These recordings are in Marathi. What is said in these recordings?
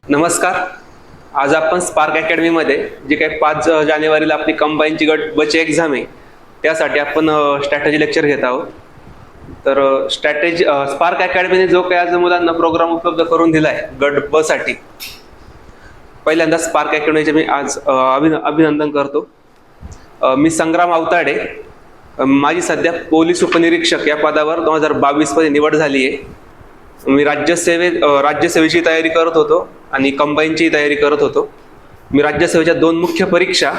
नमस्कार. आज आपण स्पार्क अकॅडमीमध्ये जे काही 5 जानेवारीला आपली कंबाईनची गट बची एक्झाम आहे त्यासाठी आपण स्ट्रॅटेजी लेक्चर घेत आहोत. तर स्पार्क अकॅडमीने जो काही आज मुलांना प्रोग्राम उपलब्ध करून दिला आहे गट ब साठी, पहिल्यांदा स्पार्क अकॅडमीचे मी आज अभिनंदन करतो. मी संग्राम अवताडे. माझी सध्या पोलीस उपनिरीक्षक या पदावर 2022 मध्ये निवड झाली आहे. मी राज्यसेवेची तयारी करत होतो आणि कंबाईनची तयारी करत होतो. मी राज्यसेवेच्या 2 मुख्य परीक्षा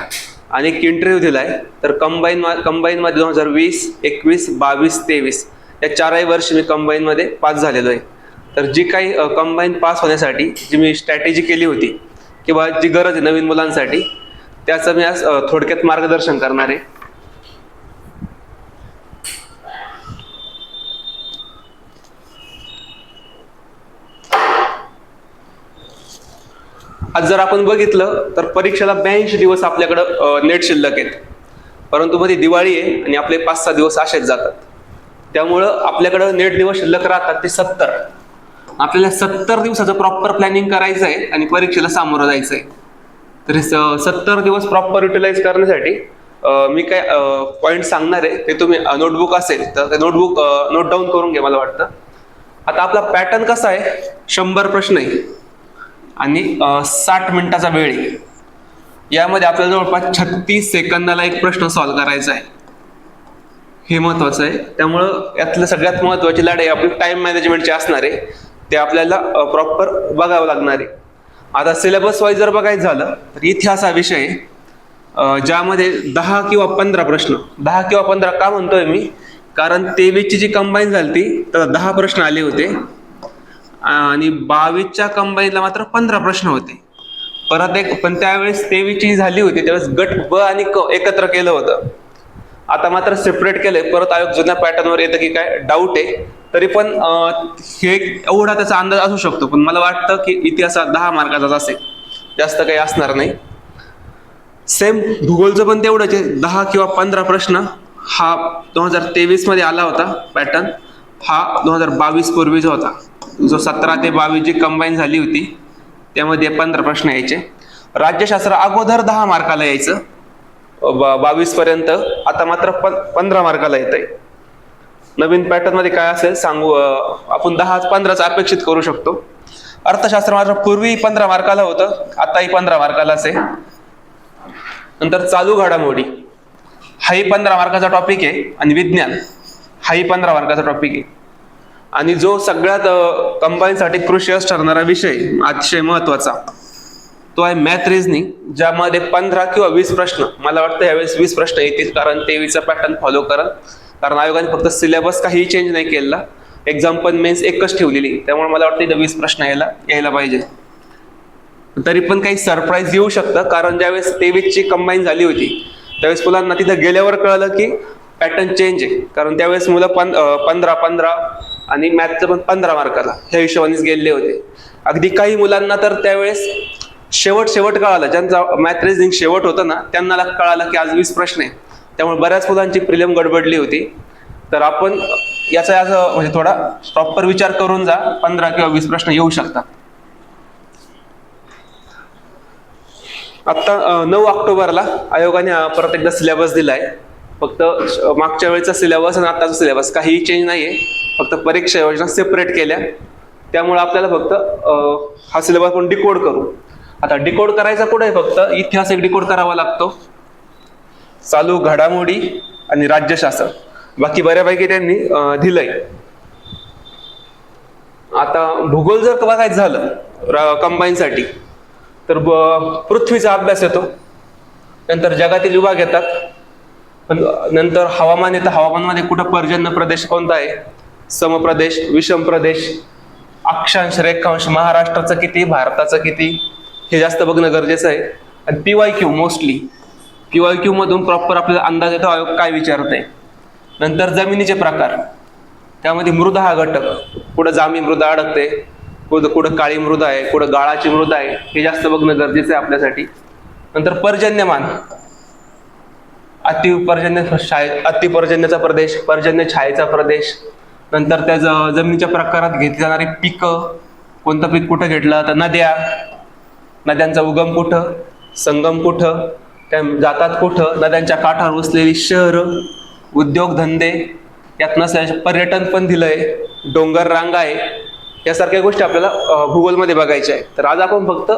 आणि एक इंटरव्ह्यू दिलाय. तर कंबाईनमध्ये 2020, 21, 22, 23 या 4ही वर्षी मी कंबाईनमध्ये पास झालेलो आहे. तर जी काही कंबाईन पास होण्यासाठी जी मी स्ट्रॅटेजी केली होती किंवा जी गरज आहे नवीन मुलांसाठी, त्याचं मी आज थोडक्यात मार्गदर्शन करणार आहे. आज जर आपण बघितलं तर परीक्षेला 82 दिवस आपल्याकडं नेट शिल्लक आहेत, परंतु मध्ये दिवाळी आहे आणि आपले 5-6 दिवस असेच जातात. त्यामुळं आपल्याकडं नेट दिवस शिल्लक राहतात ते 70. आपल्याला 70 दिवसाचं प्रॉपर प्लॅनिंग करायचं आहे आणि परीक्षेला सामोरं जायचं आहे. तर 70 दिवस प्रॉपर युटिलाइज करण्यासाठी मी काय पॉईंट सांगणार आहे ते तुम्ही नोटबुक असेल तर ते नोटबुक नोट डाऊन करून घ्या. मला वाटतं आता आपला पॅटर्न कसा आहे, 100 प्रश्न आहे आणि 60 मिनिटाचा वेळ आहे. यामध्ये आपल्याला जवळपास 36 सेकंदाला एक प्रश्न सॉल्व्ह करायचा आहे. हे महत्वाचं आहे. त्यामुळं यातलं सगळ्यात महत्वाची लढाई आपली टाइम मॅनेजमेंटची असणार आहे. ते आपल्याला प्रॉपर बघावं लागणार आहे. आता सिलेबस वाईज जर बघायचं झालं तर इतिहास हा विषय आहे ज्यामध्ये 10 किंवा 15 प्रश्न. 10 किंवा 15 का म्हणतोय मी, कारण 23ची जी कंबाईन झाली तर 10 प्रश्न आले होते आणि 22च्या कंबाईनला मात्र 15 प्रश्न होते. परत पण त्यावेळेस 23ची झाली होती त्यावेळेस गट ब आणि क एकत्र केलं होतं. आता मात्र सेपरेट केलंय. परत आयोग जुन्या पॅटर्नवर येतं की काय डाऊट आहे. तरी पण हे एवढा त्याचा अंदाज असू शकतो, पण मला वाटतं की इतिहास 10 मार्काचाच असेल, जास्त काही असणार नाही. सेम भूगोलचं पण तेवढंच आहे, 10 किंवा 15 प्रश्न. हा 2023 मध्ये आला होता पॅटर्न, हा 2022 पूर्वीचा होता. जो 17 ते 22 जी कंबाईन झाली होती त्यामध्ये 15 प्रश्न यायचे. राज्यशास्त्र अगोदर 10 मार्काला यायचं 22 पर्यंत, आता मात्र 15 मार्काला येत आहे. नवीन पॅटर्न मध्ये काय असेल सांगू आपण 10-15च अपेक्षित करू शकतो. अर्थशास्त्र मात्र पूर्वी 15 मार्काला होतं, आताही 15 मार्कालाच आहे. नंतर चालू घडामोडी हाही 15 मार्काचा टॉपिक आहे आणि विज्ञान हाही 15 मार्काचा टॉपिक आहे. आणि जो सगळ्यात कंबाईनसाठी क्रुशियस ठरणारा विषय, अतिशय महत्वाचा, तो आहे मॅथ रिझनिंग, ज्यामध्ये 15 किंवा 20 प्रश्न, मला वाटतं यावेळेस 20 प्रश्न येतील, कारण 23चा पॅटर्न फॉलो करत. कारण आयोगाने फक्त सिलेबस काहीही चेंज नाही केलेला, एक्झाम पण मेन्स एकच ठेवलेली. त्यामुळे मला वाटतं इथं 20 प्रश्न यायला पाहिजे. तरी पण काही सरप्राईज येऊ शकतं, कारण ज्यावेळेस 23ची कंबाईन झाली होती त्यावेळेस मुलांना तिथं गेल्यावर कळलं की पॅटर्न चेंज आहे. कारण त्यावेळेस मुलं 15 आणि मॅथचं पण 15 मार्काला ह्या हिशोबानेच गेलेले होते. अगदी काही मुलांना तर त्यावेळेस शेवट कळालं, ज्यांचा मॅथ रिझनिंग शेवट होतं ना त्यांना कळालं की आज 20 प्रश्न आहे. त्यामुळे बऱ्याच मुलांची प्रिलिम गडबडली होती. तर आपण याचा म्हणजे थोडा प्रॉपर विचार करून जा, 15 किंवा 20 प्रश्न येऊ शकतात. आता 9 ऑक्टोबरला आयोगाने परत एकदा सिलेबस दिलाय. फक्त मागच्या वेळेचा सिलेबस आणि आताचा सिलेबस काहीही चेंज नाहीये, फक्त परीक्षा योजना सेपरेट केल्या. त्यामुळे आपल्याला फक्त हा सिलेबस आपण डिकोड करू. आता डिकोड करायचा कुठे, फक्त इतिहास एक डिकोड करावा लागतो, चालू घडामोडी आणि राज्यशास्त्र, बाकी बऱ्यापैकी त्यांनी दिलंय. आता भूगोल जर बघायचं झालं कंबाईनसाठी तर पृथ्वीचा अभ्यास येतो, नंतर जगातील विभाग येतात, नंतर हवामान येतं. हवामानमध्ये कुठं पर्जन्य प्रदेश कोणता आहे, समप्रदेश, विषम प्रदेश, अक्षांश, रेखांश, महाराष्ट्राचं किती, भारताचं किती, हे जास्त बघणं गरजेचं आहे. आणि PYQ मोस्टली PYQ मधून प्रॉपर आपल्याला अंदाज येतो आयोग काय विचारत आहे. नंतर जमिनीचे प्रकार, त्यामध्ये मृदा हा घटक, कुठं जांभी मृदा अडकते, कुठं काळी मृदा आहे, कुठं गाळाची मृदा आहे, हे जास्त बघणं गरजेचं आहे आपल्यासाठी. नंतर पर्जन्यमान, अतिपर्जन्याचा प्रदेश, पर्जन्य छायेचा प्रदेश, नंतर त्या जमिनीच्या प्रकारात घेतली जाणारी पिकं, कोणतं पीक कुठं घेतलं, तर नद्या, नद्यांचा उगम कुठं, संगम कुठं, त्या जातात कुठं, नद्यांच्या काठावर वसलेली शहरं, उद्योगधंदे, यात नसल्याचे पर्यटन पण दिलंय, डोंगर रांगा आहे, यासारख्या गोष्टी आपल्याला भूगोलमध्ये बघायच्या आहे. तर आज आपण फक्त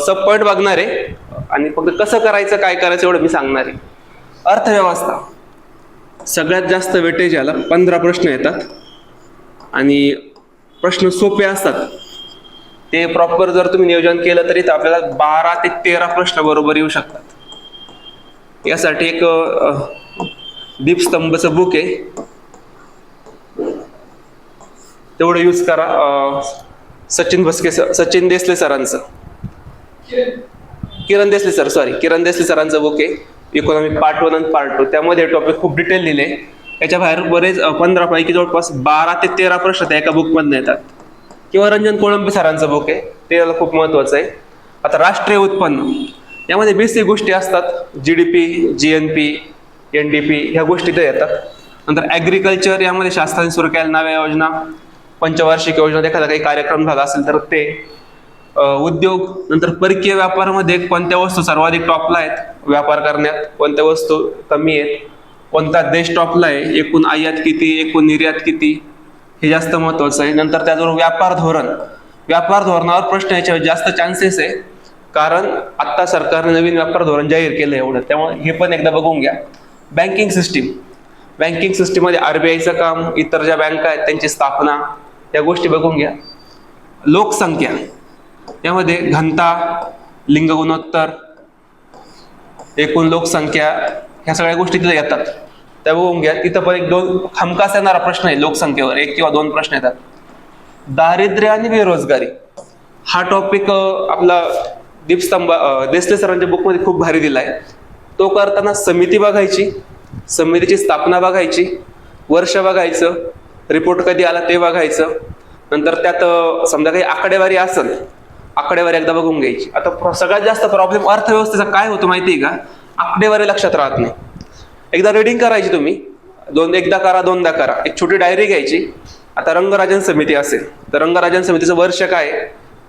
सब पॉईंट बघणार आहे आणि फक्त कसं करायचं, काय करायचं एवढं मी सांगणार आहे. अर्थव्यवस्था सगळ्यात जास्त वेटेज याला 15 प्रश्न येतात आणि प्रश्न सोपे असतात. ते प्रॉपर जर तुम्ही नियोजन केलं तरी आपल्याला 12 ते 13 प्रश्न बरोबर येऊ शकतात. यासाठी एक दीपस्तंभचं बुक आहे, तेवढं यूज करा. सचिन देसले सरांचं, किरण देसले सरांचं बुक आहे, इकॉनॉमिक पार्ट 1 आणि पार्ट 2. त्यामध्ये टॉपिक खूप डिटेल लिहिले. याच्या बाहेर बरेच 15 पैकी जवळपास 12 ते 13 प्रश्न त्या एका बुकमधून येतात. किंवा रंजन कोळंबे सरांचं बुक आहे, ते याला खूप महत्वाचं आहे. आता राष्ट्रीय उत्पन्न, यामध्ये बेसिक गोष्टी असतात, GDP, GNP, NDP ह्या गोष्टी तर येतात. नंतर ॲग्रिकल्चर, यामध्ये शासनाने सुरू केलेल्या नव्या योजना, पंचवार्षिक योजना, एखादा काही कार्यक्रम झाला असेल तर ते. उद्योग, नंतर परकीय व्यापारामध्ये कोणत्या वस्तू सर्वाधिक टॉपला आहेत व्यापार करण्यात, कोणत्या वस्तू कमी आहेत, कोणता देश टॉपला आहे, एकूण आयात किती, एकूण निर्यात किती, हे जास्त महत्वाचं आहे. नंतर त्याचबरोबर व्यापार धोरणावर प्रश्न याच्यावर जास्त चान्सेस आहे, कारण आता सरकारने नवीन व्यापार धोरण जाहीर केलं एवढं, त्यामुळे हे पण एकदा बघून घ्या. बँकिंग सिस्टीम मध्ये RBIचं काम, इतर ज्या बँका आहेत त्यांची स्थापना, या गोष्टी बघून घ्या. लोकसंख्या, यामध्ये घनता, लिंग गुणोत्तर, एकूण लोकसंख्या, ह्या सगळ्या गोष्टी तिथे येतात, त्या बघून घ्या. तिथं पण 1-2 हमखास येणारा प्रश्न आहे लोकसंख्येवर, 1 किंवा 2 प्रश्न येतात. दारिद्र्य आणि बेरोजगारी, हा टॉपिक आपला देसले सरांच्या बुकमध्ये खूप भारी दिलाय. तो करताना समिती बघायची, समितीची स्थापना बघायची, वर्ष बघायचं, रिपोर्ट कधी आला ते बघायचं. नंतर त्यात समजा काही आकडेवारी असेल, आकडेवारी एकदा बघून घ्यायची. आता सगळ्यात जास्त प्रॉब्लेम अर्थव्यवस्थेचा काय होतो माहितीये का, आकडेवारी लक्षात राहत नाही. एकदा रीडिंग करायची तुम्ही, एकदा करा, 2दा करा. एक छोटी डायरी घ्यायची. आता रंगराजन समिती असेल तर रंगराजन समितीचं वर्ष काय,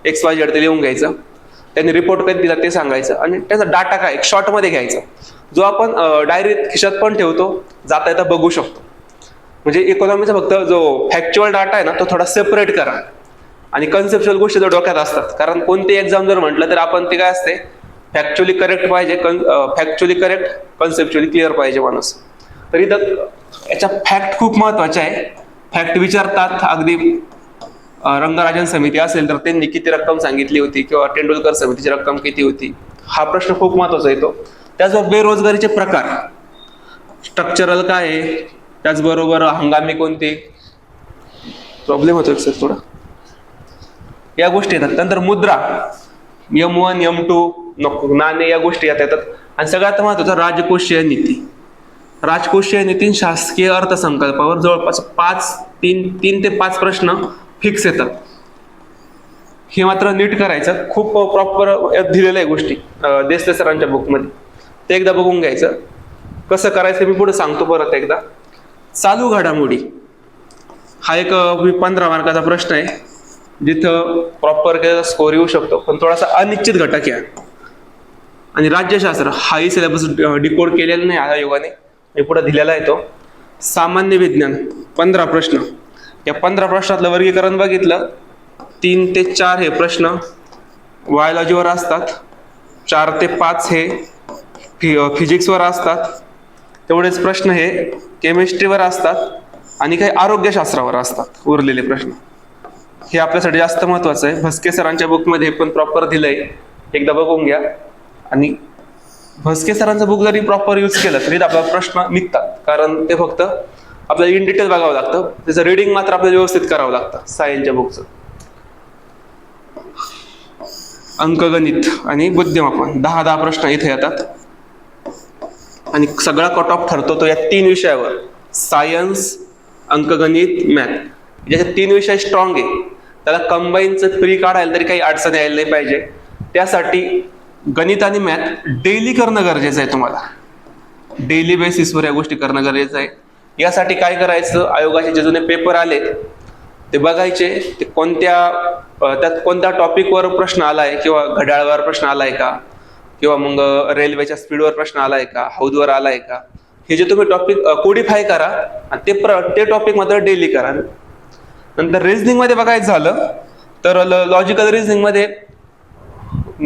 XYZ ते लिहून घ्यायचं, त्यांनी रिपोर्ट कधी दिला ते सांगायचं, आणि त्याचा डाटा काय शॉर्ट मध्ये घ्यायचा, जो आपण डायरीत खिशात पण ठेवतो, जाता येता बघू शकतो. म्हणजे इकॉनॉमीचा फक्त जो फॅक्च्युअल डाटा आहे ना, तो थोडा सेपरेट करा. आणि कन्सेप्च्युअल गोष्टी जर डोक्यात असतात, कारण कोणती एक्झाम जर म्हटलं तर आपण ते काय असते, फॅक्च्युअली करेक्ट पाहिजे, कन्सेप्च्युअली क्लिअर पाहिजे माणूस. तर इथं याच्या फॅक्ट खूप महत्वाच्या आहे. फॅक्ट विचारतात, अगदी रंगराजन समिती असेल तर त्यांनी किती रक्कम सांगितली होती, किंवा तेंडुलकर समितीची रक्कम किती होती, हा प्रश्न खूप महत्वाचा येतो. त्याचबरोबर बेरोजगारीचे प्रकार, स्ट्रक्चरल काय आहे, त्याचबरोबर हंगामी कोणते, प्रॉब्लेम होतो सर थोडा, या गोष्टी येतात. नंतर मुद्रा, M1, M2, नाणे, या गोष्टी येतात. आणि सगळ्यात महत्वाचं राजकोषीय नीती, शासकीय अर्थसंकल्पावर जवळपास 3 ते 5 प्रश्न फिक्स येतात. हे मात्र नीट करायचं, खूप प्रॉपर दिलेल्या आहे गोष्टी देसले सरांच्या बुकमध्ये, ते एकदा बघून घ्यायचं. कसं करायचं मी पुढे सांगतो परत एकदा. चालू घडामोडी, हा एक 15 मार्काचा प्रश्न आहे, जिथं प्रॉपर केलेला स्कोर येऊ शकतो, पण थोडासा अनिश्चित घटक आहे. आणि राज्यशास्त्र, हाही सिलेबस डिकोड केलेला नाही आयोगाने, मी पुढे दिलेला आहे तो. सामान्य विज्ञान 15 प्रश्न, या 15 प्रश्नातलं वर्गीकरण बघितलं, 3 ते 4 हे प्रश्न बायोलॉजीवर असतात, 4 ते 5 हे फिजिक्सवर असतात, तेवढेच प्रश्न हे केमिस्ट्रीवर असतात, आणि काही आरोग्यशास्त्रावर असतात उरलेले प्रश्न. हे आपल्यासाठी जास्त महत्वाचं आहे. भस्के सरांच्या बुकमध्ये पण प्रॉपर दिलंय, एकदा बघून घ्या. आणि भस्के सरांचं बुक जरी प्रॉपर यूज केलं तरी आपला प्रश्न निघतात, कारण ते फक्त आपल्याला इन डिटेल बघावं लागतं, त्याचं रीडिंग मात्र आपल्याला व्यवस्थित करावं लागतं. सायन्सच्या बुकचं अंकगणित आणि बुद्धिमापन 10 प्रश्न इथे येतात. आणि सगळा कट ऑफ ठरतो तो या 3 विषयावर, सायन्स, अंकगणित, मॅथ. ज्याचे 3 विषय स्ट्रॉंग आहे, त्याला कंबाईनचं प्री काढायला तरी काही अडचण यायला नाही पाहिजे. त्यासाठी गणित आणि मॅथ डेली करणं गरजेचं आहे. तुम्हाला डेली बेसिसवर या गोष्टी करणं गरजेचं आहे. यासाठी काय करायचं, आयोगाचे जे जुने पेपर आलेत ते बघायचे, ते त्यात कोणत्या टॉपिकवर प्रश्न आलाय, किंवा घड्याळावर प्रश्न आलाय का, किंवा मग रेल्वेच्या स्पीडवर प्रश्न आलाय का, हौदवर आलाय का, हे जे तुम्ही टॉपिक कोडिफाय करा आणि ते टॉपिक मात्र डेली करा. नंतर रिझनिंग मध्ये बघायचं झालं तर लॉजिकल रिझनिंग मध्ये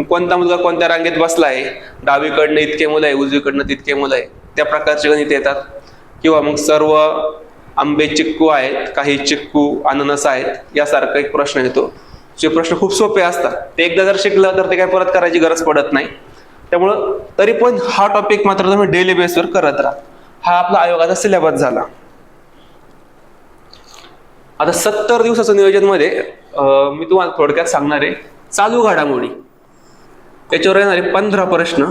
कोणता मुलगा कोणत्या रांगेत बसला आहे, डावीकडनं इतके मुलं आहे, उजवीकडनं तितके मुलं आहे, त्या प्रकारचे गणित येतात. किंवा मग सर्व आंबे चिक्कू आहेत, काही चिक्कू अननस आहेत, यासारखा एक प्रश्न येतो. जे प्रश्न खूप सोपे असतात, ते एकदा जर शिकलं तर ते काय परत करायची गरज पडत नाही. त्यामुळं तरी पण हा टॉपिक मात्र तुम्ही डेली बेसवर करत राहा. हा आपला आयोगाचा सिलेबस झाला. आता 70 दिवसाचं नियोजन मध्ये मी तुम्हाला थोडक्यात सांगणार आहे चालू घडामोडी, त्याच्यावर येणारे 15 प्रश्न.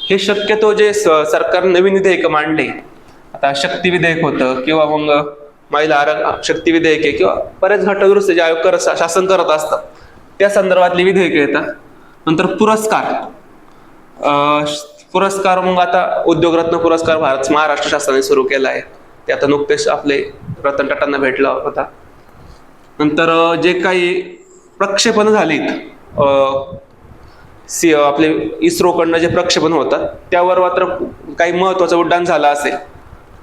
हे शक्यतो जे सरकारने नवीन विधेयक मांडले, आता शक्ती विधेयक होतं, किंवा मग महिला शक्ती विधेयक आहे, किंवा बरेच घटनादुरुस्ती जे आयोग शासन करत असतात त्या संदर्भातली विधेयक येतात. नंतर पुरस्कार मग आता उद्योगरत्न पुरस्कार महाराष्ट्र शासनाने सुरू केला आहे, ते आता नुकतेच आपले रतन टाटांना भेटला होता. नंतर जे काही प्रक्षेपण झालीत, आपले इस्रोकडनं जे प्रक्षेपण होतात त्यावर मात्र काही महत्वाचं उड्डाण झालं असेल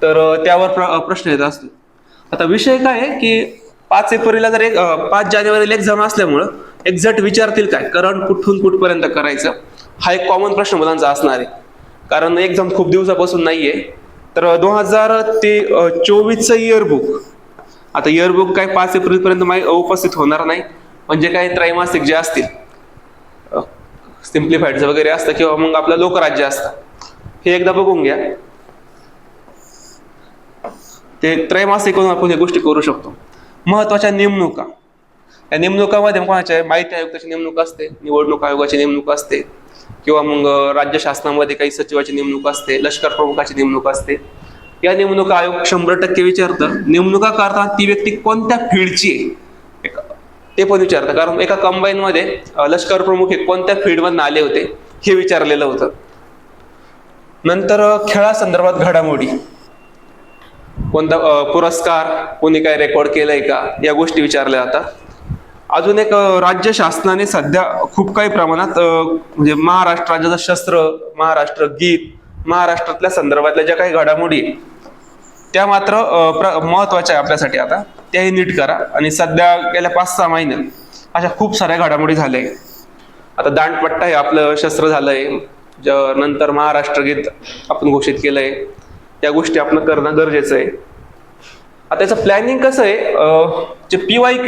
तर त्यावर प्रश्न येत असतो. आता विषय काय आहे की 5 एप्रिलला जर 5 जानेवारीला एक्झाम असल्यामुळं एक्झॅक्ट विचारतील काय, करंट कुठून कुठपर्यंत करायचं, हा एक कॉमन प्रश्न मुलांचा असणार आहे. कारण एक्झाम खूप दिवसापासून नाहीये. तर 2024चं इयरबुक, आता इयरबुक काय 5 एप्रिल पर्यंत उपस्थित होणार नाही. म्हणजे काय त्रैमासिक जे असतील, सिम्प्लिफाईडचं वगैरे असतं, किंवा मग आपलं लोकराज्य असतं, हे एकदा बघून घ्या. ते त्रैमासिक आपण या गोष्टी करू शकतो. महत्वाच्या नेमणुका, या नेमणुकामध्ये कोणाच्या माहिती आयुक्ताची नेमणूक असते, निवडणूक आयोगाची नेमणूक असते, किंवा मग राज्य शासनामध्ये काही सचिवाची नेमणूक असते, लष्कर प्रमुखाची नेमणूक असते. या नेमणुका आयोग 100% विचारतं. नेमणुका करताना ती व्यक्ती कोणत्या फील्डची आहे ते पण विचारतं. कारण एका कंबाईन मध्ये लष्कर प्रमुख हे कोणत्या फील्डमधून आले होते हे विचारलेलं होतं. नंतर खेळासंदर्भात घडामोडी, कोणता पुरस्कार कोणी काय रेकॉर्ड केलंय का, या गोष्टी विचारल्या जातात. अजून एक, राज्य शासनाने सध्या खूप काही प्रमाणात म्हणजे महाराष्ट्र राज्याचं शस्त्र, महाराष्ट्र गीत, महाराष्ट्रातल्या संदर्भातल्या ज्या काही घडामोडी त्या मात्र महत्वाच्या आहे आपल्यासाठी, आता त्याही नीट करा. आणि सध्या गेल्या 5-6 महिन्यात अशा खूप साऱ्या घडामोडी झाल्या. आता दांडपट्टा हे आपलं शस्त्र झालंय, नंतर महाराष्ट्र गीत आपण घोषित केलंय, या गोष्टी आपण करणं गरजेचं आहे. आता त्याचं प्लॅनिंग कसं आहे, जे PYQ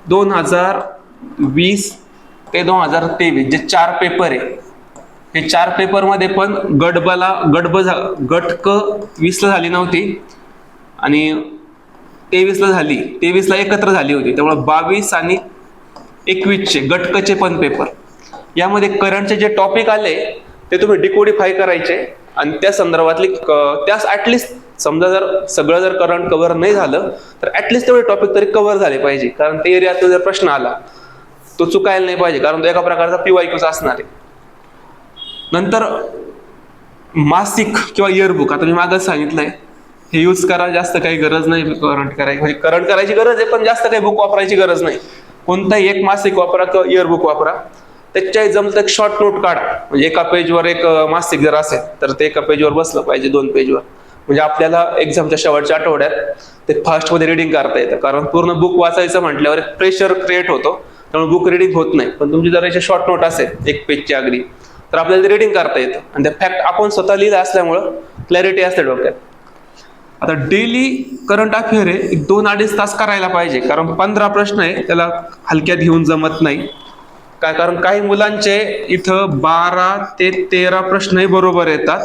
2020 ते 2023 जे 4 पेपर आहे, हे 4 पेपर मध्ये पण गट क 20 ला झाली नव्हती आणि 23 ला झाली, 23 ला एकत्र झाली होती. त्यामुळे 22 आणि 21चे गट क चे पण पेपर, यामध्ये करंटचे जे टॉपिक आले ते तुम्ही डिकोडिफाय करायचे आणि त्या संदर्भातले त्यास ऍटलिस्ट समजा जर सगळं जर करंट कव्हर नाही झालं तर ऍटलिस्ट तेवढे टॉपिक तरी कव्हर झाले पाहिजे. कारण ते एरियात जर प्रश्न आला तो चुकायला नाही पाहिजे, कारण तो एका प्रकारचा PYQ असणार आहे. नंतर मासिक किंवा इयरबुक, आता मी मागच सांगितलंय हे यूज करा, जास्त काही गरज नाही करंट करायची. म्हणजे करंट करायची गरज आहे पण जास्त काही बुक वापरायची गरज नाही. कोणताही एक मासिक वापरा किंवा इयरबुक वापरा, त्याच्या जमलं एक शॉर्ट नोट काढा. म्हणजे एका पेजवर एक मासिक जर असेल तर ते एका पेजवर बसलं पाहिजे, 2 पेजवर. म्हणजे आपल्याला एक्झामच्या शेवटच्या आठवड्यात ते फास्ट मध्ये रिडिंग करता येतं. कारण पूर्ण बुक वाचायचं म्हटल्यावर एक प्रेशर क्रिएट होतो, त्यामुळे बुक रिडिंग होत नाही. पण तुमची जर शॉर्ट नोट असेल 1 पेजची अगदी, तर आपल्याला रिडिंग करता येतं. आणि त्या फॅक्ट आपण स्वतः लिहिलं असल्यामुळं क्लॅरिटी असते डोक्यात. आता डेली करंट अफेअर आहे 2-2.5 तास करायला पाहिजे, कारण 15 प्रश्न आहे, त्याला हलक्यात घेऊन जमत नाही. काय, कारण काही मुलांचे इथं 12 ते 13 प्रश्नही बरोबर येतात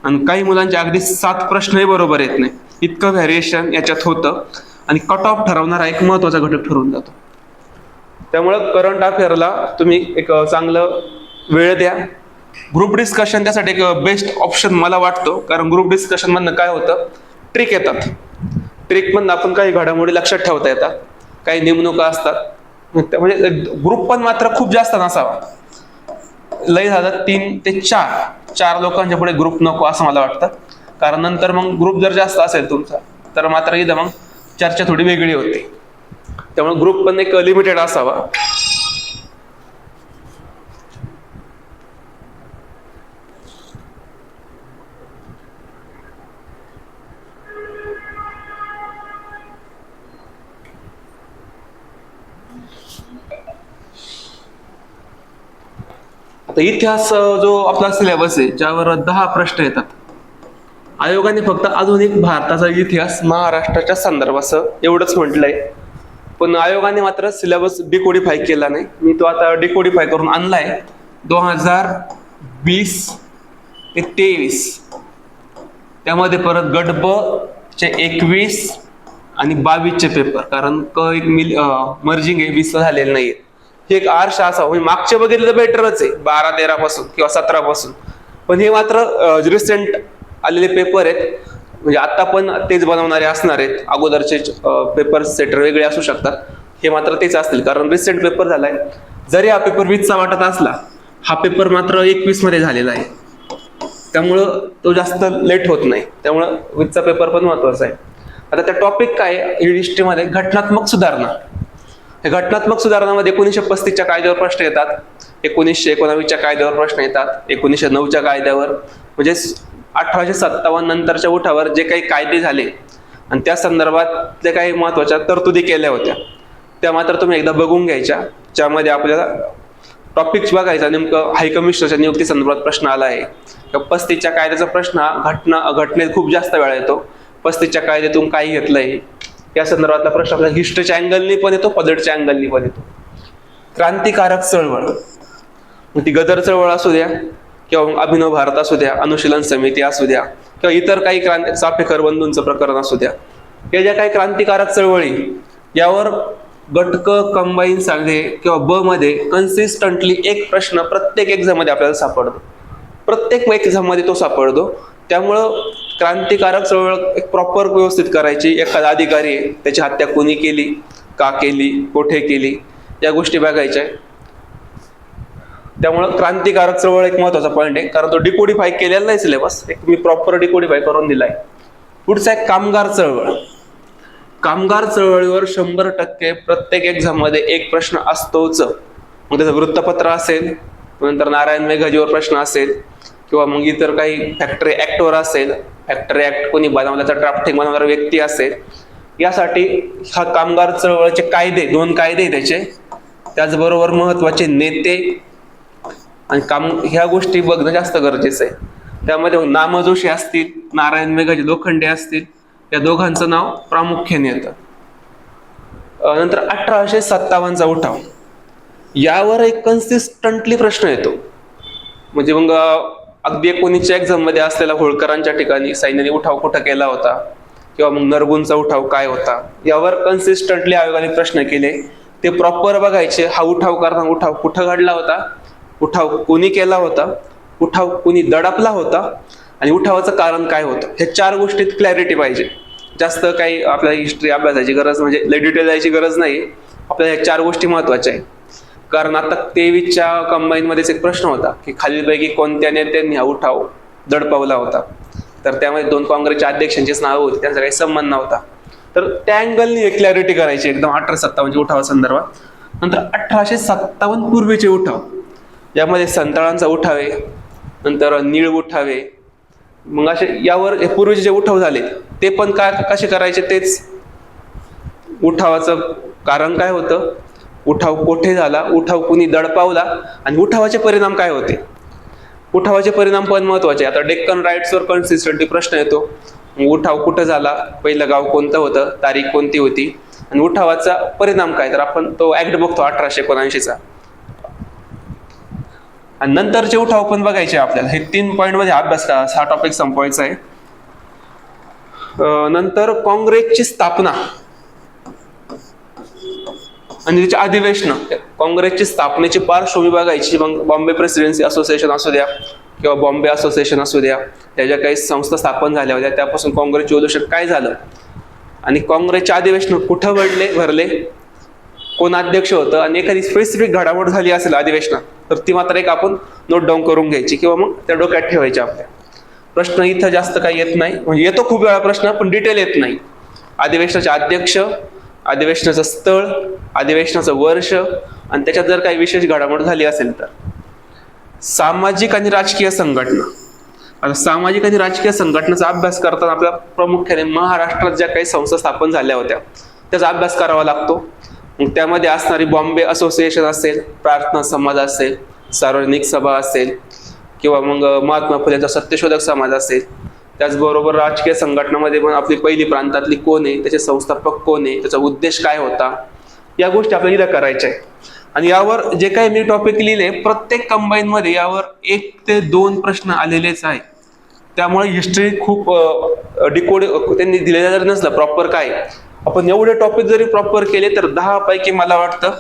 आणि काही मुलांचे अगदी 7 प्रश्नही बरोबर येत नाही. इतकं व्हॅरिएशन याच्यात होतं आणि कट ऑफ ठरवणारा एक महत्वाचा घटक ठरवून जातो. त्यामुळं करंट अफेअरला तुम्ही एक चांगलं वेळ द्या. ग्रुप डिस्कशन त्यासाठी एक बेस्ट ऑप्शन मला वाटतो, कारण ग्रुप डिस्कशन मधनं काय होतं, ट्रिक येतात. ट्रिक मधनं आपण काही घडामोडी लक्षात ठेवता येतात, काही नेमणुका असतात. म्हणजे ग्रुप पण मात्र खूप जास्त नसावा, लय झालं 3 ते 4 लोकांच्या पुढे ग्रुप नको असं मला वाटतं. कारण नंतर मग ग्रुप जर जास्त असेल तुमचा तर मात्र इथं मग चर्चा थोडी वेगळी होते. त्यामुळे ग्रुप पण एक लिमिटेड असावा. आता इतिहास जो आपला सिलेबस आहे ज्यावर 10 प्रश्न येतात. आयोगाने फक्त आधुनिक भारताचा इतिहास महाराष्ट्राच्या संदर्भात एवढंच म्हटलंय, पण आयोगाने मात्र सिलेबस डिकोडिफाय केला नाही. मी तो आता डिकोडिफाय करून आणलाय 2020 ते 23. त्यामध्ये परत गट ब चे 21 आणि 22 चे पेपर, कारण क एक मर्जिंग आहे 20 झालेलं नाहीये. हे एक आरशा असावं. म्हणजे मागचे बघितलं तर बेटरच आहे 12-13 पासून किंवा 17 पासून, पण हे मात्र रिसेंट आलेले पेपर आहेत. म्हणजे आता पण तेच बनवणारे असणार आहेत. अगोदरचे पेपर सेटर वेगळे असू शकतात, हे मात्र तेच असतील कारण रिसेंट पेपर झालाय. जरी हा पेपर 20चा वाटत असला, हा पेपर मात्र 21 मध्ये झालेला आहे, त्यामुळं तो जास्त लेट होत नाही. त्यामुळं 20चा पेपर पण महत्वाचा आहे. आता त्या टॉपिक काय हिस्ट्रीमध्ये घटनात्मक सुधारणा. हे घटनात्मक सुधारणामध्ये 1935च्या कायद्यावर प्रश्न येतात, 1919च्या कायद्यावर प्रश्न येतात, 1909च्या कायद्यावर, म्हणजे 1857 नंतरच्या उठावर जे काही कायदे झाले आणि त्या संदर्भातल्या काही महत्वाच्या तरतुदी केल्या होत्या त्या मात्र तुम्ही एकदा बघून घ्यायच्या. ज्यामध्ये आपल्याला टॉपिक्स बघायचा, नेमकं हायकमिशनरच्या नियुक्ती संदर्भात प्रश्न आला आहे. 35च्या कायद्याचा प्रश्न हा घटनेत खूप जास्त वेळा येतो. 35च्या कायद्यातून काय घेतलंय या संदर्भातला प्रश्न आपल्याला हिस्ट्रीच्या अँगलनी पण येतो, पद्धतच्या अँगलनी पण येतो. क्रांतिकारक चळवळ, ती गदर चळवळ असू द्या किंवा अभिनव भारत असू द्या, अनुशीलन समिती असू द्या किंवा इतर काही चाफेकर बंधूंचं प्रकरण असू द्या, या ज्या काही क्रांतिकारक चळवळी यावर गट क कंबाईन सांगे किंवा ब मध्ये कन्सिस्टंटली एक प्रश्न प्रत्येक एक्झाम मध्ये आपल्याला सापडतो. प्रत्येक एक्झाम मध्ये तो सापडतो. त्यामुळं क्रांतिकारक चळवळ एक प्रॉपर व्यवस्थित करायची. एखादा अधिकारी आहे, त्याची हत्या कोणी केली, का केली, कुठे केली, या गोष्टी बघायच्या. त्यामुळं क्रांतिकारक चळवळ एक महत्वाचा पॉईंट आहे, कारण तो डिकोडिफाय केलेला नाही सिलेबस, एक मी प्रॉपर डिकोडिफाय करून दिलाय. पुढचा आहे कामगार चळवळ. कामगार चळवळीवर 100% प्रत्येक एक्झाम मध्ये एक प्रश्न असतोच. मग त्याचं वृत्तपत्र असेल, नंतर नारायण मेघाजीवर प्रश्न असेल, किंवा मग इतर काही फॅक्टरी ऍक्टवर असेल, फॅक्टरी ऍक्ट कोणी बनवल्याचा ड्राफ्टिंग बनवणारा व्यक्ती असेल. यासाठी हा कामगार चळवळीचे कायदे, 2 कायदे त्याचे, त्याचबरोबर महत्वाचे नेते आणि ह्या गोष्टी बघणं जास्त गरजेचं आहे. त्यामध्ये नामजोशी असतील, नारायण मेघाजी लोखंडे असतील, या दोघांचं नाव प्रामुख्याने येतं. नंतर 1857चा उठाव, यावर एक कन्सिस्टंटली प्रश्न येतो. म्हणजे मग अगदी 19च्या एक्झाम मध्ये असलेला होळकरांच्या ठिकाणी सैन्याने उठाव कुठं केला होता, किंवा मग नरगुंचा उठाव काय होता, यावर कन्सिस्टंटली आयोगाने प्रश्न केले. ते प्रॉपर बघायचे. हा उठाव करताना उठाव कुठं घडला होता, उठाव कोणी केला होता, उठाव कोणी दडपला होता आणि उठावाचं कारण काय होतं. हे 4 गोष्टीत क्लॅरिटी पाहिजे. जास्त काही आपल्याला हिस्ट्री अभ्यासाची गरज म्हणजे लय डिटेल जायची गरज नाही. आपल्याला ह्या 4 गोष्टी महत्वाच्या आहे. कारण आता 23च्या कंबाईन मध्येच एक प्रश्न होता की खालीलपैकी कोणत्या नेत्यांनी हा उठाव दडपवला होता. तर त्यामध्ये 2 काँग्रेसच्या अध्यक्षांचीच नावं होती, त्यांचा काही संबंध नव्हता. तर त्या अँगलनी एक क्लॅरिटी करायची एकदम 1857 उठावासंदर्भात. नंतर 1857 पूर्वीचे उठाव, यामध्ये संताळांचा उठाव आहे, नंतर नीळ उठावे, मग असे यावर पूर्वीचे जे उठाव झाले ते पण कसे करायचे, तेच उठावाचं कारण काय होतं, उठाव कोठे झाला, उठाव कुणी दडपावला आणि उठावाचे परिणाम काय होते. उठावाचे परिणाम पण महत्वाचे. आता डेक्कन राईट्सवर कन्सिस्टंटली प्रश्न येतो. उठाव कुठं झाला, पहिलं गाव कोणतं होतं, तारीख कोणती होती आणि उठावाचा परिणाम काय. तर आपण तो ऍक्ट बघतो 1879चा. आणि नंतरचे उठाव पण बघायचे आपल्याला. हे 3 पॉईंट मध्ये अभ्यास करा, 6 टॉपिक संपवायचा आहे. नंतर काँग्रेसची स्थापना आणि त्याची अधिवेशन, काँग्रेसची स्थापनेची पार्श्वभूमी बघायची. मग बॉम्बे प्रेसिडेन्सी असोसिएशन असू द्या किंवा बॉम्बे असोसिएशन असू द्या, त्या ज्या काही संस्था स्थापन झाल्या होत्या त्यापासून काँग्रेसचे उद्देश काय झालं आणि काँग्रेसचे अधिवेशन कुठं भरले, कोण अध्यक्ष होतं आणि एखादी स्पेसिफिक घडामोड झाली असेल अधिवेशनात तर ती मात्र एक आपण नोट डाऊन करून घ्यायची किंवा मग त्या डोक्यात ठेवायचे आपल्या. प्रश्न इथं जास्त काही येत नाही, म्हणजे येतो खूप वेळा प्रश्न पण डिटेल येत नाही. अधिवेशनाचे अध्यक्ष, अधिवेशनाचं स्थळ, अधिवेशनाचं वर्ष आणि त्याच्यात जर काही विशेष घडामोड झाली असेल तर. सामाजिक आणि राजकीय संघटना. आता सामाजिक आणि राजकीय संघटनेचा अभ्यास करताना आपल्याला प्रामुख्याने महाराष्ट्रात ज्या काही संस्था स्थापन झाल्या होत्या त्याचा अभ्यास करावा लागतो. मग त्यामध्ये असणारी बॉम्बे असोसिएशन असेल, प्रार्थना समाज असेल, सार्वजनिक सभा असेल किंवा मग महात्मा फुलेंचा सत्यशोधक समाज असेल. त्याचबरोबर राजकीय संघटनामध्ये पण आपली पहिली प्रांतातली कोण आहे, त्याचे संस्थापक कोण आहे, त्याचा उद्देश काय होता, या गोष्टी आपल्याला इथं करायच्या आहे. आणि यावर जे काही मी टॉपिक लिहिले प्रत्येक कंबाईन मध्ये यावर 1 ते 2 प्रश्न आलेलेच आहे. त्यामुळे हिस्ट्री खूप डिकोड त्यांनी दिलेला जर नसला प्रॉपर काय, आपण एवढे टॉपिक जरी प्रॉपर केले तर 10 पैकी मला वाटतं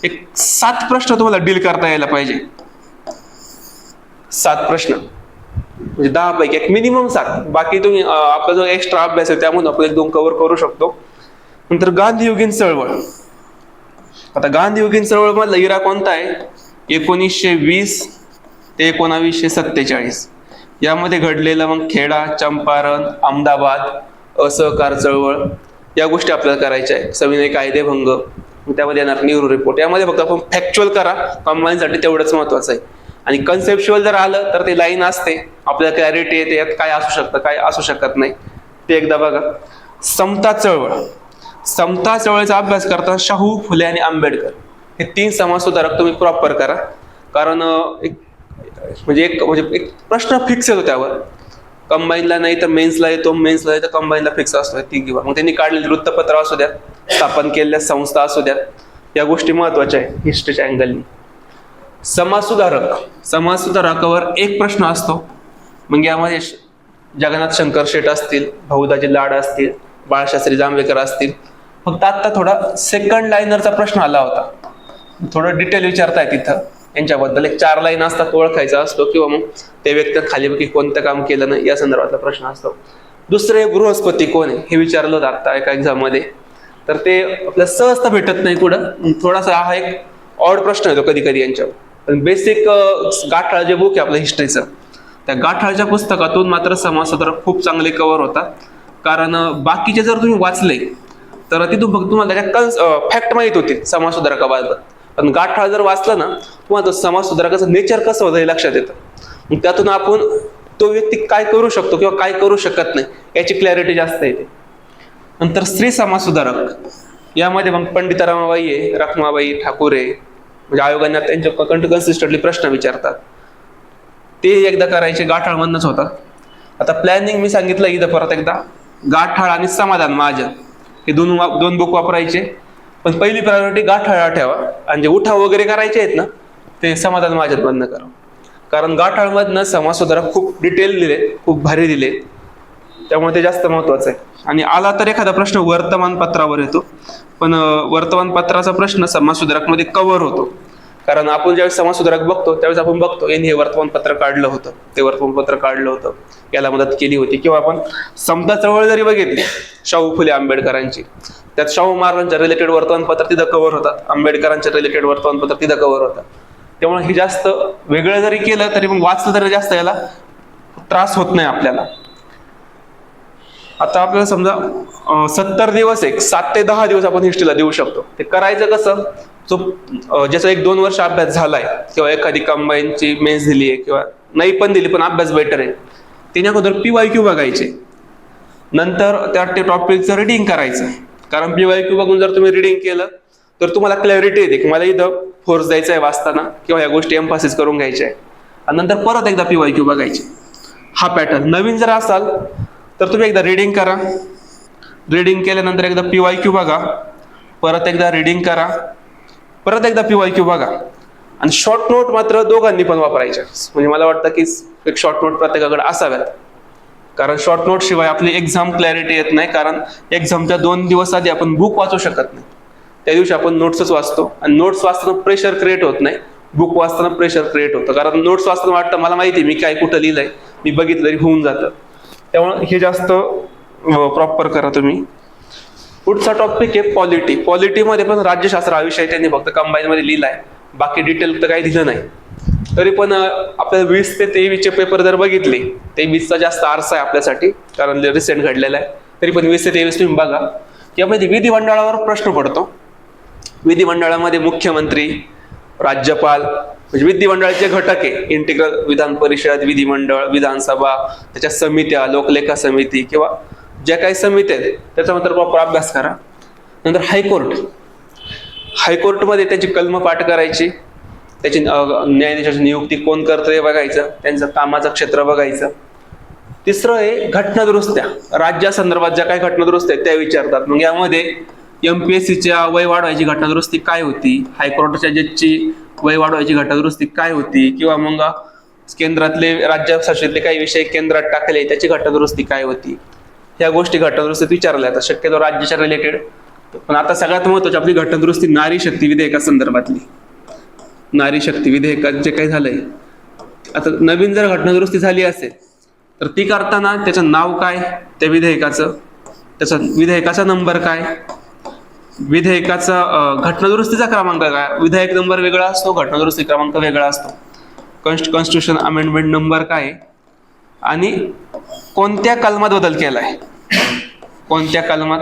एक 7 प्रश्न तुम्हाला डील करता यायला पाहिजे. 7 प्रश्न म्हणजे 10 पैकी एक मिनिमम 7. बाकी तुम्ही आपला जो एक्स्ट्रा अभ्यास आहे त्यामधून आपण 1-2 कव्हर करू शकतो. नंतर गांधीयुगीन चळवळ. आता गांधीयुगीन चळवळ मधला इरा कोणता आहे? 1920 ते 1947. यामध्ये घडलेलं मग खेडा, चंपारण, अहमदाबाद, असहकार चळवळ या गोष्टी आपल्याला करायच्या आहे. सविनय कायदेभंग, त्यामध्ये येणार नेहरू रिपोर्ट. यामध्ये फक्त आपण फॅक्च्युअल करा, कंबाईनसाठी तेवढंच महत्वाचं आहे. आणि कन्सेप्च्युअल जर आलं तर ते लाईन असते, आपल्याला क्लॅरिटी येते यात काय असू शकतं काय असू शकत नाही, ते एकदा बघा. समता चळवळ. समता चळवळीचा अभ्यास करताना शाहू, फुले आणि आंबेडकर हे 3 समाजसुधारक तुम्ही प्रॉपर करा. कारण एक प्रश्न फिक्स येतो त्यावर. कंबाईनला नाही तर मेन्सला येतो, मेन्सला नाही तर कंबाईनला फिक्स असतो. 3 किंवा मग त्यांनी काढलेली वृत्तपत्र असू द्या, स्थापन केलेल्या संस्था असू द्या, या गोष्टी महत्वाच्या आहे हिस्ट्रीच्या अँगलनी. समाजसुधारक. समाजसुधारकावर 1 प्रश्न असतो. मग यामध्ये जगन्नाथ शंकर शेठ असतील, भाऊदाजी लाड असतील, बाळशास्त्री जांभेकर असतील. फक्त आता थोडा सेकंड लाईनरचा प्रश्न आला होता, थोडं डिटेल विचारताय तिथं यांच्याबद्दल. 1 4 लाईन असतात, ओळखायचा असतो किंवा मग ते व्यक्ती खालीपैकी कोणतं काम केलं नाही या संदर्भातला प्रश्न असतो. दुसरे बृहस्पती कोण आहे हे विचारलं होतं आता एका एक्झाम मध्ये, तर ते आपल्याला सहजता भेटत नाही कुठं. थोडासा हा एक ऑड प्रश्न येतो कधी कधी यांच्यावर. पण बेसिक गाठाळ जे बुक आहे आपलं हिस्ट्रीचं, त्या गाठाळच्या पुस्तकातून मात्र समाजसुधारक खूप चांगले कव्हर होतात. कारण बाकीचे जर तुम्ही वाचले तर तिथून फक्त तुम्हाला त्याच्या फॅक्ट माहित होती समाजसुधारकाबाबत. पण गाठाळ जर वाचला ना, तुम्हाला समाजसुधारकाचं नेचर कसं होतं हे लक्षात येतं. मग त्यातून आपण तो व्यक्ती काय करू शकतो किंवा काय करू शकत नाही याची क्लॅरिटी जास्त येते. नंतर स्त्री समाजसुधारक. यामध्ये मग पंडिता रमाबाई आहे, रखमाबाई ठाकूर आहे. म्हणजे आयोगाने त्यांच्या कन्सिस्टंटली प्रश्न विचारतात, ते एकदा करायचे. गाठाळ मधनच होता. आता प्लॅनिंग मी सांगितलं इथं परत एकदा. गाठाळ आणि समाधान महाजन हे दोन बुक वापरायचे. पण पहिली प्रायोरिटी गाठाळा ठेवा, आणि जे उठाव वगैरे करायचे आहेत ना ते समाधान महाजन मधनं करा. कारण गाठाळ मधनं समाजसुधारक खूप डिटेल दिले, खूप भारी दिले, त्यामुळे ते जास्त महत्वाचं आहे. आणि आला तर एखादा प्रश्न वर्तमानपत्रावर येतो, पण वर्तमानपत्राचा प्रश्न समाजसुधारक मध्ये कव्हर होतो. कारण आपण ज्यावेळेस समाजसुधारक बघतो त्यावेळेस आपण बघतो यांनी हे वर्तमानपत्र काढलं होतं, ते वर्तमानपत्र काढलं होतं, याला मदत केली होती. किंवा आपण समता चळवळ जरी बघितली शाहू फुले आंबेडकरांची, त्यात शाहू महाराजांच्या रिलेटेड वर्तमानपत्र तिथं कव्हर होतात, आंबेडकरांच्या रिलेटेड वर्तमानपत्र तिथं कव्हर होतात. त्यामुळे हे जास्त वेगळं जरी केलं तरी मग वाचलं तरी जास्त याला त्रास होत नाही आपल्याला. आता आपल्याला समजा 70 दिवस 7 ते 10 दिवस आपण हिस्ट्रीला देऊ शकतो. ते करायचं कसं? जो ज्याचा 1-2 वर्ष अभ्यास झालाय किंवा एखादी कंबाईनची मेन्स दिली आहे किंवा नाही पण दिली पण अभ्यास बेटर आहे, त्याने अगोदर PYQ बघायचे, नंतर त्या टॉपिकचं रिडिंग करायचं. कारण PYQ बघून जर तुम्ही रिडिंग केलं तर तुम्हाला क्लॅरिटी येते की मला इथं फोर्स द्यायचा आहे वाचताना किंवा या गोष्टी एम्फासिस करून घ्यायच्या आहे. आणि नंतर परत एकदा PYQ बघायचे. हा पॅटर्न. नवीन जर असाल तर तुम्ही एकदा रिडिंग करा, रिडिंग केल्यानंतर एकदा PYQ बघा, परत एकदा रिडिंग करा, परत एकदा PYQ बघा. आणि शॉर्ट नोट मात्र दोघांनी पण वापरायच्या. म्हणजे मला वाटतं की एक शॉर्ट नोट प्रत्येकाकडे असाव्यात, कारण शॉर्ट नोट शिवाय आपली एक्झाम क्लॅरिटी येत नाही. कारण एक्झामच्या 2 दिवस आधी आपण बुक वाचू शकत नाही, त्या दिवशी आपण नोट्सच वाचतो. आणि नोट्स वाचताना प्रेशर क्रिएट होत नाही, बुक वाचताना प्रेशर क्रिएट होतं. कारण नोट्स वाचताना वाटतं मला माहिती मी काय कुठं लिहिलंय, मी बघितलं तरी होऊन जातं. त्यामुळे हे जास्त प्रॉपर करा तुम्ही. पुढचा टॉपिक आहे पॉलिटी. पॉलिटीमध्ये पण राज्यशास्त्र हा विषय त्यांनी फक्त कंबाईन मध्ये लिहिलाय, बाकी डिटेल तर काही दिलं नाही. तरी पण आपल्याला 20 ते 23 पेपर जर बघितले, 23चा जास्त आरसा आहे आपल्यासाठी कारण रिसेंट घडलेला आहे, तरी पण 20 ते 23 तुम्ही बघा. यामध्ये विधिमंडळावर प्रश्न पडतो. विधिमंडळामध्ये मुख्यमंत्री, राज्यपाल म्हणजे विधिमंडळाचे घटक आहे. इंटिग्रल विधान परिषद, विधिमंडळ, विधानसभा, त्याच्या समित्या, लोकलेखा समिती किंवा ज्या काही समित्या आहेत त्याचा मात्र प्रॉपर अभ्यास करा. नंतर हायकोर्ट. हायकोर्टमध्ये त्याची कलम पाठ करायची, त्याची न्यायाधीशाची नियुक्ती कोण करतंय बघायचं, त्यांचं कामाचं क्षेत्र बघायचं. तिसरं आहे घटनादुरुस्त्या. राज्यासंदर्भात ज्या काही घटनादुरुस्त्या आहेत त्या विचारतात. मग यामध्ये MPSCच्या वय वाढवायची घटनादुरुस्ती काय होती, हायकोर्टाच्या जजची वय वाढवायची घटनादुरुस्ती काय होती, किंवा मग केंद्रातले राज्य शासनातले काही विषय केंद्रात टाकले त्याची घटनादुरुस्ती काय होती, ह्या गोष्टी घटनादुरुस्तीत विचारल्या जातात, शक्यतो राज्याच्या रिलेटेड. पण आता सगळ्यात महत्त्वाची आपली घटनादुरुस्ती नारी शक्ती विधेयकासंदर्भातली. नारी शक्ती विधेयकात जे काही झालंय, आता नवीन जर घटनादुरुस्ती झाली असेल तर ती करताना त्याचं नाव काय त्या विधेयकाचं, त्याचा विधेयकाचा नंबर काय, विधेयकाचा घटनादुरुस्तीचा क्रमांक काय, विधेयक नंबर वेगळा असतो, घटनादुरुस्ती क्रमांक वेगळा असतो, कॉन्स्टिट्यूशन अमेंडमेंट नंबर काय आणि कोणत्या कलमात बदल केलाय, कोणत्या कलमात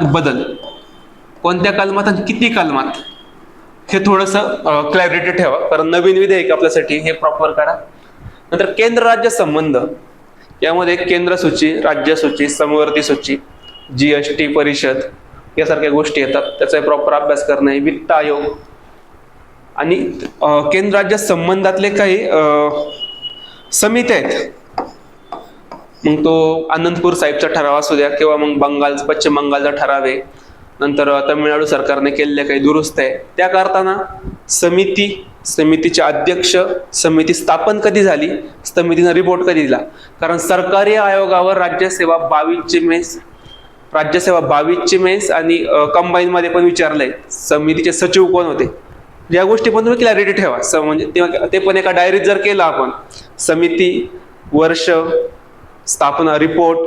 बदल, कोणत्या कलमात आणि किती कलमात, हे थोडंसं क्लॅरिटी ठेवा, कारण नवीन विधेयक आपल्यासाठी हे प्रॉपर करा. नंतर केंद्र राज्य संबंध. यामध्ये केंद्र सूची, राज्य सूची, समवर्ती सूची, GST परिषद यासारख्या गोष्टी येतात, त्याचा प्रॉपर अभ्यास करणे. वित्त आयोग आणि केंद्र राज्य संबंधातले काही समित्या आहेत. मग तो आनंदपूर साहेबचा ठराव असू द्या किंवा मग पश्चिम बंगालचा ठराव आहे, नंतर तामिळनाडू सरकारने केलेल्या काही दुरुस्त आहे, त्या करताना समितीचे अध्यक्ष, समिती स्थापन कधी झाली, समितीचा रिपोर्ट कधी दिला. कारण सरकारी आयोगावर राज्यसेवा 22ची मेन्स आणि कंबाईन मध्ये पण विचारलंय समितीचे सचिव कोण होते, या गोष्टी पण तुम्ही क्लॅरिटी ठेवा. म्हणजे ते पण एका डायरीत जर केलं आपण, समिती, वर्ष, स्थापना, रिपोर्ट,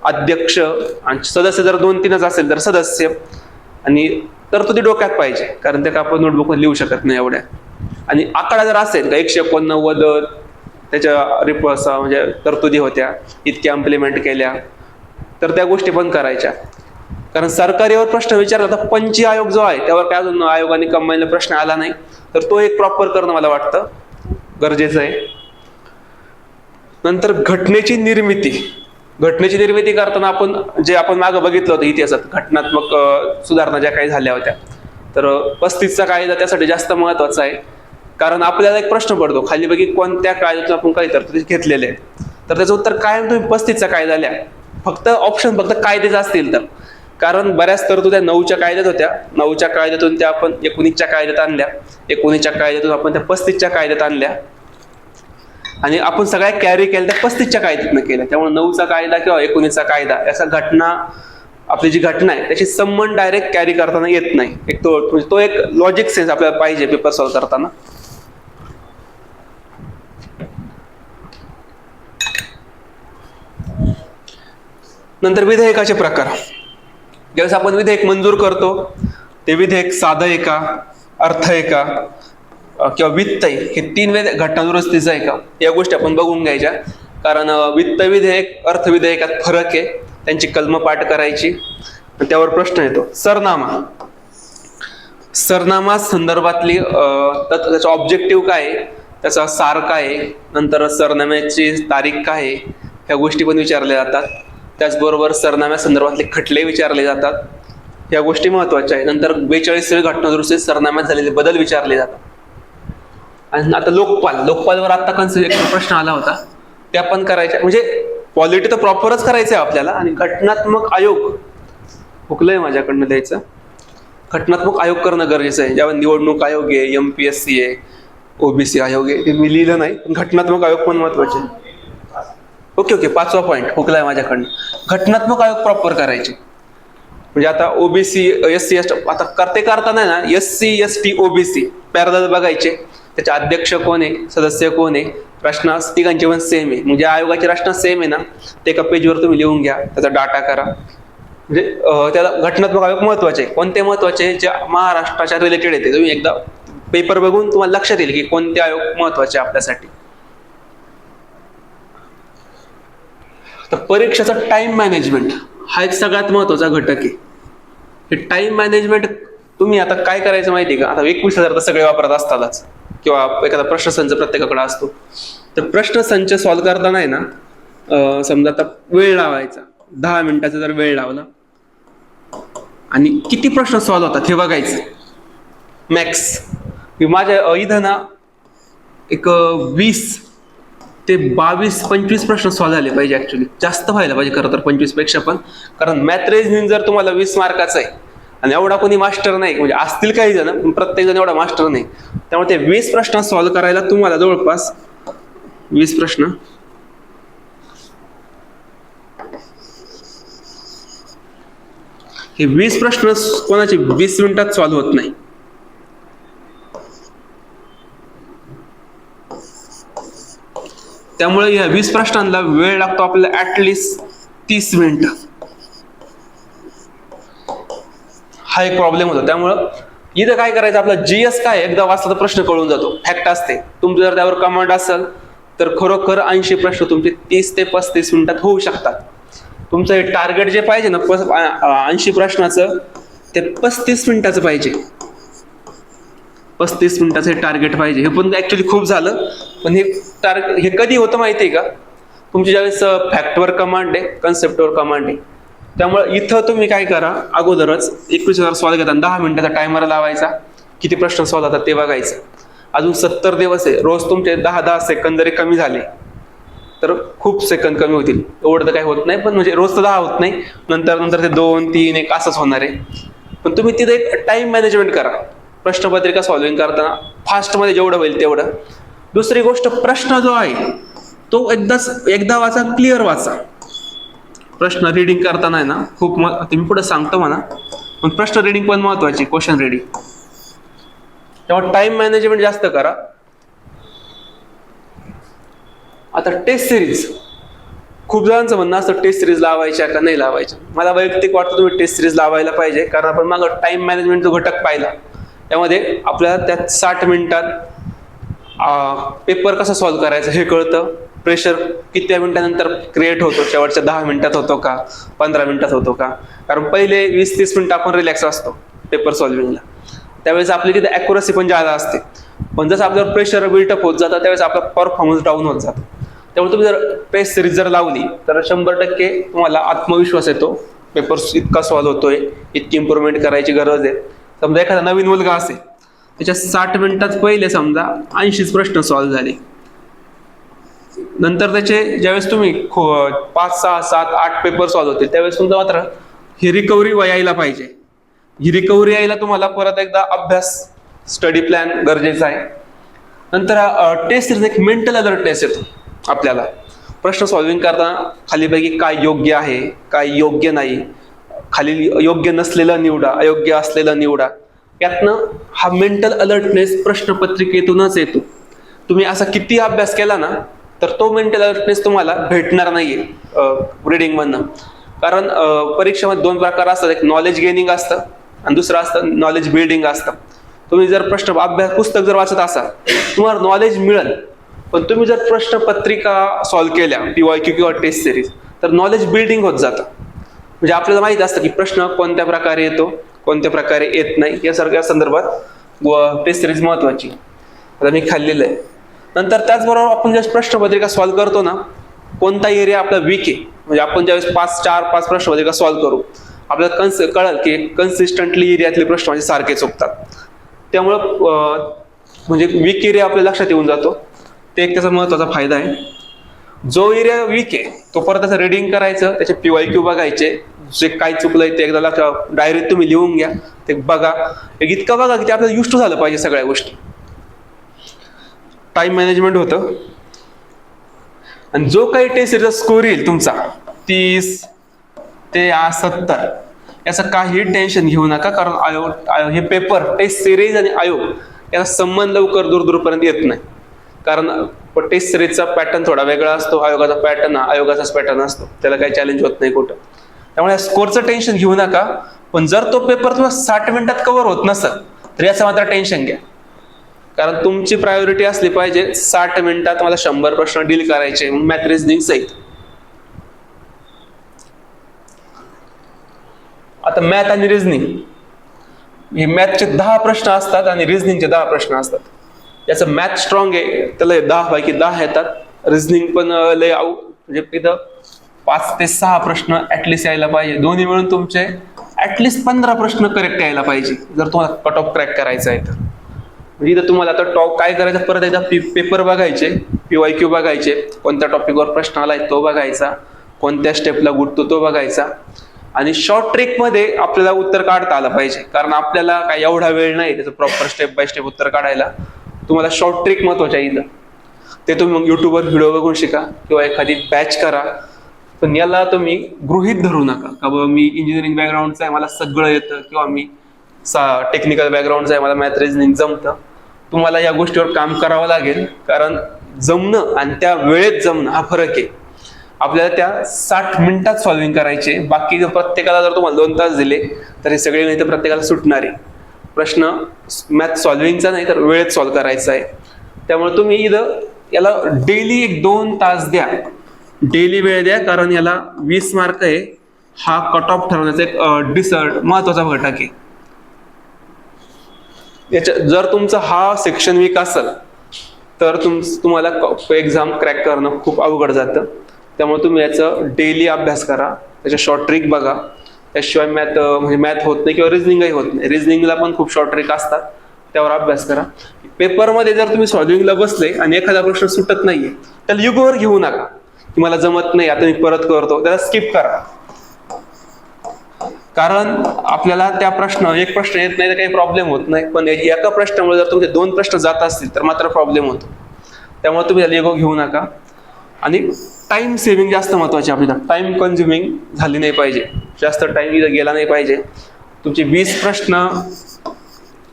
अध्यक्ष आणि सदस्य जर 2-3च असेल तर सदस्य, आणि तरतुदी डोक्यात पाहिजे, कारण त्या आपण नोटबुकमध्ये लिहू शकत नाही एवढ्या. आणि आकडा जर असेल का 189 त्याच्या रिपोर्ट म्हणजे तरतुदी होत्या, इतक्या इम्प्लिमेंट केल्या, तर त्या गोष्टी पण करायच्या. कारण सरकारीवर प्रश्न विचारला तर पंची आयोग जो आहे त्यावर काय अजून आयोगाने कंबाईनला प्रश्न आला नाही, तर तो एक प्रॉपर करणं मला वाटतं गरजेचं आहे. नंतर घटनेची निर्मिती. घटनेची निर्मिती करताना आपण मागं बघितलं होतं इतिहासात घटनात्मक सुधारणा ज्या काही झाल्या होत्या, तर 35चा कायदा त्यासाठी जास्त महत्वाचा आहे. कारण आपल्याला एक प्रश्न पडतो खाली बघी कोणत्या कायद्यातून आपण काही तरतुदी घेतलेले आहेत, तर त्याचं उत्तर काय, तुम्ही 35चा कायदा लिहा. फक्त ऑप्शन फक्त कायद्याचे असतील तर, कारण बऱ्याच तरतुद्या 9च्या कायद्यात होत्या, 9च्या कायद्यातून त्या आपण 19च्या कायद्यात आणल्या, 19च्या कायद्यातून आपण त्या 35च्या कायद्यात आणल्या, आणि आपण सगळ्या कॅरी केल्या त्या 35च्या कायद्यातून केल्या. त्यामुळे 9चा कायदा किंवा 19चा कायदा याचा आपली जी घटना आहे त्याची संबंध डायरेक्ट कॅरी करताना येत नाही. तो एक लॉजिक सेन्स आपल्याला पाहिजे पेपर सॉल्व्ह करताना. नंतर विधेयकाचे प्रकार. ज्यावेळेस आपण विधेयक मंजूर करतो ते विधेयक साधं आहे का, अर्थ आहे का, किंवा वित्त आहे, हे 3 घटनादुरुस्तीचं आहे का, या गोष्टी आपण बघून घ्यायच्या. कारण वित्त विधेयक, अर्थ विधेयकात फरक आहे, त्यांची कलम पाठ करायची, त्यावर प्रश्न येतो. सरनामा संदर्भातली त्याचा ऑब्जेक्टिव्ह काय आहे, त्याचा सार काय आहे, नंतर सरनाम्याची तारीख काय आहे, ह्या गोष्टी पण विचारल्या जातात. त्याचबरोबर सरनाम्या संदर्भातले खटले विचारले जातात, या गोष्टी महत्वाच्या आहे. नंतर 42 घटनादुरुस्तीत सरनाम्यात झालेले बदल विचारले जातात. आणि आता लोकपालवर आता एक प्रश्न आला होता, त्या पण करायच्या. म्हणजे पॉलिटी तर प्रॉपरच करायचं आहे आपल्याला. आणि घटनात्मक आयोग हुकलंय माझ्याकडनं द्यायचं, घटनात्मक आयोग करणं गरजेचं आहे. ज्यावेळी निवडणूक आयोग आहे, MPSC आहे, OBC आयोग आहे, ते मी लिहिलं नाही, पण घटनात्मक आयोग पण महत्वाचे. ओके, 5वा पॉईंट हुकलाय माझ्याकडनं. घटनात्मक आयोग प्रॉपर करायचे. म्हणजे आता OBC, SC, ST आता करताना ना SC, ST, OBC पॅरलल बघायचे, त्याचे अध्यक्ष कोण आहे, सदस्य कोण आहे, रचना तिघांची पण सेम आहे. म्हणजे आयोगाची रचना सेम आहे ना, ते एका पेजवर तुम्ही लिहून घ्या, त्याचा डाटा करा. म्हणजे त्याला घटनात्मक आयोग महत्वाचे. कोणते महत्वाचे, जे महाराष्ट्राच्या रिलेटेड येते, तुम्ही एकदा पेपर बघून तुम्हाला लक्षात येईल की कोणते आयोग महत्वाचे आपल्यासाठी. तर परीक्षेचा टाइम मॅनेजमेंट हा एक सगळ्यात महत्वाचा घटक आहे. हे टाइम मॅनेजमेंट तुम्ही आता काय करायचं माहिती का, आता 21,000 तर सगळे वापरत असतातच, किंवा एखादा प्रश्नसंच प्रत्येकाकडे असतो. तर प्रश्नसंच सॉल्व्ह करताना आहे ना, समजा आता वेळ लावायचा, 10 मिनिटाचा जर वेळ लावला आणि किती प्रश्न सॉल्व्ह होतात हे बघायचं मॅक्स. माझ्या इथं ना एक 20 ते 22-25 प्रश्न सॉल्व्ह झाले पाहिजे. ऍक्च्युली जास्त व्हायला पाहिजे खरं तर 25 पेक्षा पण, कारण मॅथ रिझनिंग जर तुम्हाला 20 मार्काचं आहे आणि एवढा कोणी मास्टर नाही, म्हणजे असतील काही जण पण प्रत्येक जण एवढा मास्टर नाही, त्यामुळे ते 20 प्रश्न सॉल्व्ह करायला तुम्हाला जवळपास 20 प्रश्न हे 20 प्रश्न कोणाचे 20 मिनिटात सॉल्व्ह होत नाही. त्यामुळे या 20 प्रश्नांना वेळ लागतो आपल्याला ऍटलिस्ट 30 मिनिटं. हा एक प्रॉब्लेम होतो. त्यामुळं इथं काय करायचं, आपला जीएस काय एकदा वाचला तर प्रश्न कळून जातो, फॅक्ट असते. तुमचं जर त्यावर कमांड असेल तर खरोखर 80 प्रश्न तुमचे 30 ते 35 मिनिटात होऊ शकतात. तुमचं हे टार्गेट जे पाहिजे ना 80 प्रश्नाचं, ते 35 मिनिटाचं पाहिजे. 35 मिनिटाचं हे टार्गेट पाहिजे. हे पण ऍक्च्युली खूप झालं, पण हे टार्गेट हे कधी होतं माहिती आहे का, तुमची ज्यावेळेस फॅक्टवर कमांड आहे, कन्सेप्टवर कमांड आहे. त्यामुळे इथं तुम्ही काय करा, अगोदरच 21,000 सॉल्व्ह घेताना 10 मिनिटाचा टायमर लावायचा, किती प्रश्न सॉल्व्ह होतात ते बघायचं. अजून 70 दिवस आहे, रोज तुमचे 10-10 सेकंद जरी कमी झाले तर खूप सेकंद कमी होतील. एवढं तर काही होत नाही, पण म्हणजे रोज तर 10 होत नाही, नंतर ते 2, 3, 1 असंच होणार आहे. पण तुम्ही तिथे एक टाइम मॅनेजमेंट करा प्रश्नपत्रिका सॉल्व्हिंग करताना, फास्टमध्ये जेवढं होईल तेवढं. दुसरी गोष्ट, प्रश्न जो आहे तो एकदा वाचा, क्लिअर वाचा. प्रश्न रिडिंग करताना आहे ना खूप मी पुढे सांगतो म्हणा, पण प्रश्न रिडिंग पण महत्वाची, क्वेश्चन रिडिंग. तेव्हा टाइम मॅनेजमेंट जास्त करा. आता टेस्ट सिरीज, खूप जणांचं म्हणणं असतं टेस्ट सिरीज लावायच्या का नाही लावायच्या. मला वैयक्तिक वाटतं तुम्ही टेस्ट सिरीज लावायला पाहिजे, कारण आपण मागं टाइम मॅनेजमेंट जो घटक पाहिला त्यामध्ये आपल्याला त्यात 60 मिनिटात पेपर कसा सॉल्व्ह करायचा हे कळतं. प्रेशर किती मिनिटानंतर क्रिएट होतो, शेवटच्या 10 मिनिटात होतो का, 15 मिनिटात होतो का. कारण पहिले 20-30 मिनिटं आपण रिलॅक्स असतो पेपर सॉल्व्हिंगला, त्यावेळेस आपली तिथे ॲक्युरसी पण जादा असते. पण जसं आपल्यावर प्रेशर बिल्टअप होत जातं त्यावेळेस आपला परफॉर्मन्स डाऊन होत जातो. त्यामुळे तुम्ही जर टेस्ट सिरीज जर लावली तर 100% तुम्हाला आत्मविश्वास येतो, पेपर इतका सॉल्व्ह होतोय, इतकी इम्प्रूव्हमेंट करायची गरज आहे. समजा एखादा नवीन मुलगा असेल, त्याच्या 60 मिनिटात पहिले समजा 80 प्रश्न सॉल्व्ह झाले, नंतर त्याचे ज्यावेळेस तुम्ही 5, 6, 7, 8 पेपर सॉल्व्ह होतील त्यावेळेस तुमचा मात्र ही रिकव्हरी यायला पाहिजे. ही रिकव्हरी यायला तुम्हाला परत एकदा अभ्यास, स्टडी प्लॅन गरजेचा आहे. नंतर टेस्ट सिरीज एक मेंटल अलर्टनेस येतो आपल्याला. प्रश्न सॉल्व्हिंग करताना खालीपैकी काय योग्य आहे, काय योग्य नाही, खाली योग्य नसलेलं निवडा, अयोग्य असलेलं निवडा. यातनं हा मेंटल अलर्टनेस प्रश्नपत्रिकेतूनच येतो. तुम्ही असा किती अभ्यास केला ना तर तो मेंटल अलर्टनेस तुम्हाला भेटणार नाहीये रिडिंग मधनं. कारण परीक्षेमध्ये 2 प्रकार असतात, एक नॉलेज गेनिंग असतं आणि दुसरं असतं नॉलेज बिल्डिंग असतं. तुम्ही जर पुस्तक जर वाचत असाल तुम्हाला नॉलेज मिळेल, पण तुम्ही जर प्रश्नपत्रिका सॉल्व्ह केल्या PYQ किंवा टेस्ट सिरीज तर नॉलेज बिल्डिंग होत जातं. म्हणजे आपल्याला माहित असतं की प्रश्न कोणत्या प्रकारे येतो, कोणत्या प्रकारे येत नाही, या सगळ्या संदर्भात टेस्ट सिरीज महत्वाची. आता मी खाल्लेलं आहे. नंतर त्याचबरोबर आपण ज्या प्रश्नपत्रिका सॉल्व्ह करतो ना, कोणता एरिया आपला वीक आहे, म्हणजे आपण ज्यावेळेस 4-5 प्रश्नपत्रिका सॉल्व्ह करू आपल्याला कळेल की कन्सिस्टंटली एरियातले प्रश्न म्हणजे सारखे चुकतात. त्यामुळं म्हणजे वीक एरिया आपल्या लक्षात येऊन जातो, ते एक त्याचा महत्वाचा फायदा आहे. जो एरिया वीक आहे तो परत त्याचं रिडिंग करायचं, त्याचे PYQ बघायचे, जे काय चुकलंय ते एकदा डायरीत तुम्ही लिहून घ्या, ते बघा. इतकं बघा की ते आपल्याला युज टू झालं पाहिजे सगळ्या गोष्टी. टाइम मॅनेजमेंट होतं. आणि जो काही टेस्ट सिरीजचा स्कोर येईल तुमचा 30 ते 70, याचं काही टेन्शन घेऊ नका, कारण हे पेपर टेस्ट सिरीज आणि आयोग याचा संबंध लवकर दूरपर्यंत येत नाही. कारण टेस्ट सिरीजचा पॅटर्न थोडा वेगळा असतो, आयोगाचा पॅटर्न आयोगाचाच पॅटर्न असतो, त्याला काही चॅलेंज होत नाही कुठं. त्यामुळे स्कोरचं टेन्शन घेऊ नका. पण जर तो पेपर तुम्हाला 60 मिनिटात कव्हर होत नसेल तर याचं मात्र टेन्शन घ्या, कारण तुमची प्रायोरिटी असली पाहिजे 60 मिनिटात मला 100 प्रश्न डील करायचे मॅथ रिझनिंग सहित. आता मॅथ आणि रिझनिंग हे मॅथचे 10 प्रश्न असतात आणि रिझनिंगचे 10 प्रश्न असतात। याचं मॅथ स्ट्रॉंग आहे, त्याला 10 पैकी 10 येतात। रिझनिंग पण लय म्हणजे तिथं 5 ते 6 प्रश्न ऍटलिस्ट यायला पाहिजे। दोन्ही मिळून तुमचे ऍटलिस्ट 15 प्रश्न करेक्ट यायला पाहिजे जर तुम्हाला कट ऑफ क्रॅक करायचा आहे तर। म्हणजे इथं तुम्हाला आता टॉप काय करायचं, परत एकदा पेपर बघायचे, PYQ बघायचे, कोणत्या टॉपिकवर प्रश्न आलाय तो बघायचा, कोणत्या स्टेपला गुटतो तो बघायचा, आणि शॉर्ट ट्रिक मध्ये आपल्याला उत्तर काढता आलं पाहिजे, कारण आपल्याला काय एवढा वेळ नाही त्याचं प्रॉपर स्टेप बाय स्टेप उत्तर काढायला। तुम्हाला शॉर्ट ट्रिक महत्वाच्या इथं, ते तुम्ही मग युट्यूबवर व्हिडिओ बघून शिका किंवा एखादी बॅच करा। पण याला तुम्ही गृहीत धरू नका का बाबा मी इंजिनिअरिंग बॅकग्राऊंडचा आहे, मला सगळं येतं, किंवा मी टेक्निकल बॅकग्राऊंडचा आहे, मला मॅथ रिझनिंग जमतं। तुम्हाला या गोष्टीवर काम करावं लागेल, कारण जमणं आणि त्या वेळेत जमणं हा फरक आहे। आपल्याला त्या 60 मिनिटात सॉल्व्हिंग करायचे, बाकी प्रत्येकाला जर तुम्हाला 2 तास दिले तर हे सगळे गणित प्रत्येकाला सुटणार आहे। प्रश्न मॅथ सॉल्व्हिंगचा नाही तर वेळेत सॉल्व्ह करायचा आहे। त्यामुळे तुम्ही इथं याला डेली 1-2 तास द्या, डेली वेळ द्या, कारण याला 20 मार्क आहे। हा कट ऑफ ठरवण्याचा एक महत्वाचा घटक आहे। जर तुमचा हा सेक्शन वीक असेल तर तुम्हाला एक्झाम क्रॅक करणं खूप अवघड जातं। त्यामुळे तुम्ही याचं डेली अभ्यास करा, त्याच्या शॉर्ट ट्रिक बघा, त्याशिवाय म्हणजे मॅथ होत नाही किंवा रिझनिंगही होत नाही। रिझनिंगला पण खूप शॉर्ट ट्रिक असतात, त्यावर अभ्यास करा। पेपरमध्ये जर तुम्ही सॉल्व्हिंगला बसले आणि एखादा प्रश्न सुटत नाहीये त्याला युगोवर घेऊ नका की मला जमत नाही आता मी परत करतो, त्याला स्किप करा। कारण आपल्याला त्या एक प्रश्न येत नाही तर काही प्रॉब्लेम होत नाही, पण एका प्रश्नामुळे जर तुमचे 2 प्रश्न जात असतील तर मात्र प्रॉब्लेम होतो। त्यामुळे तुम्ही त्याला युगो घेऊ नका। आणि टाइम सेव्हिंग जास्त महत्वाची, आपल्याला टाइम कन्झ्युमिंग झाली नाही पाहिजे, जास्त टाइम इथं गेला नाही पाहिजे। तुमचे 20 प्रश्न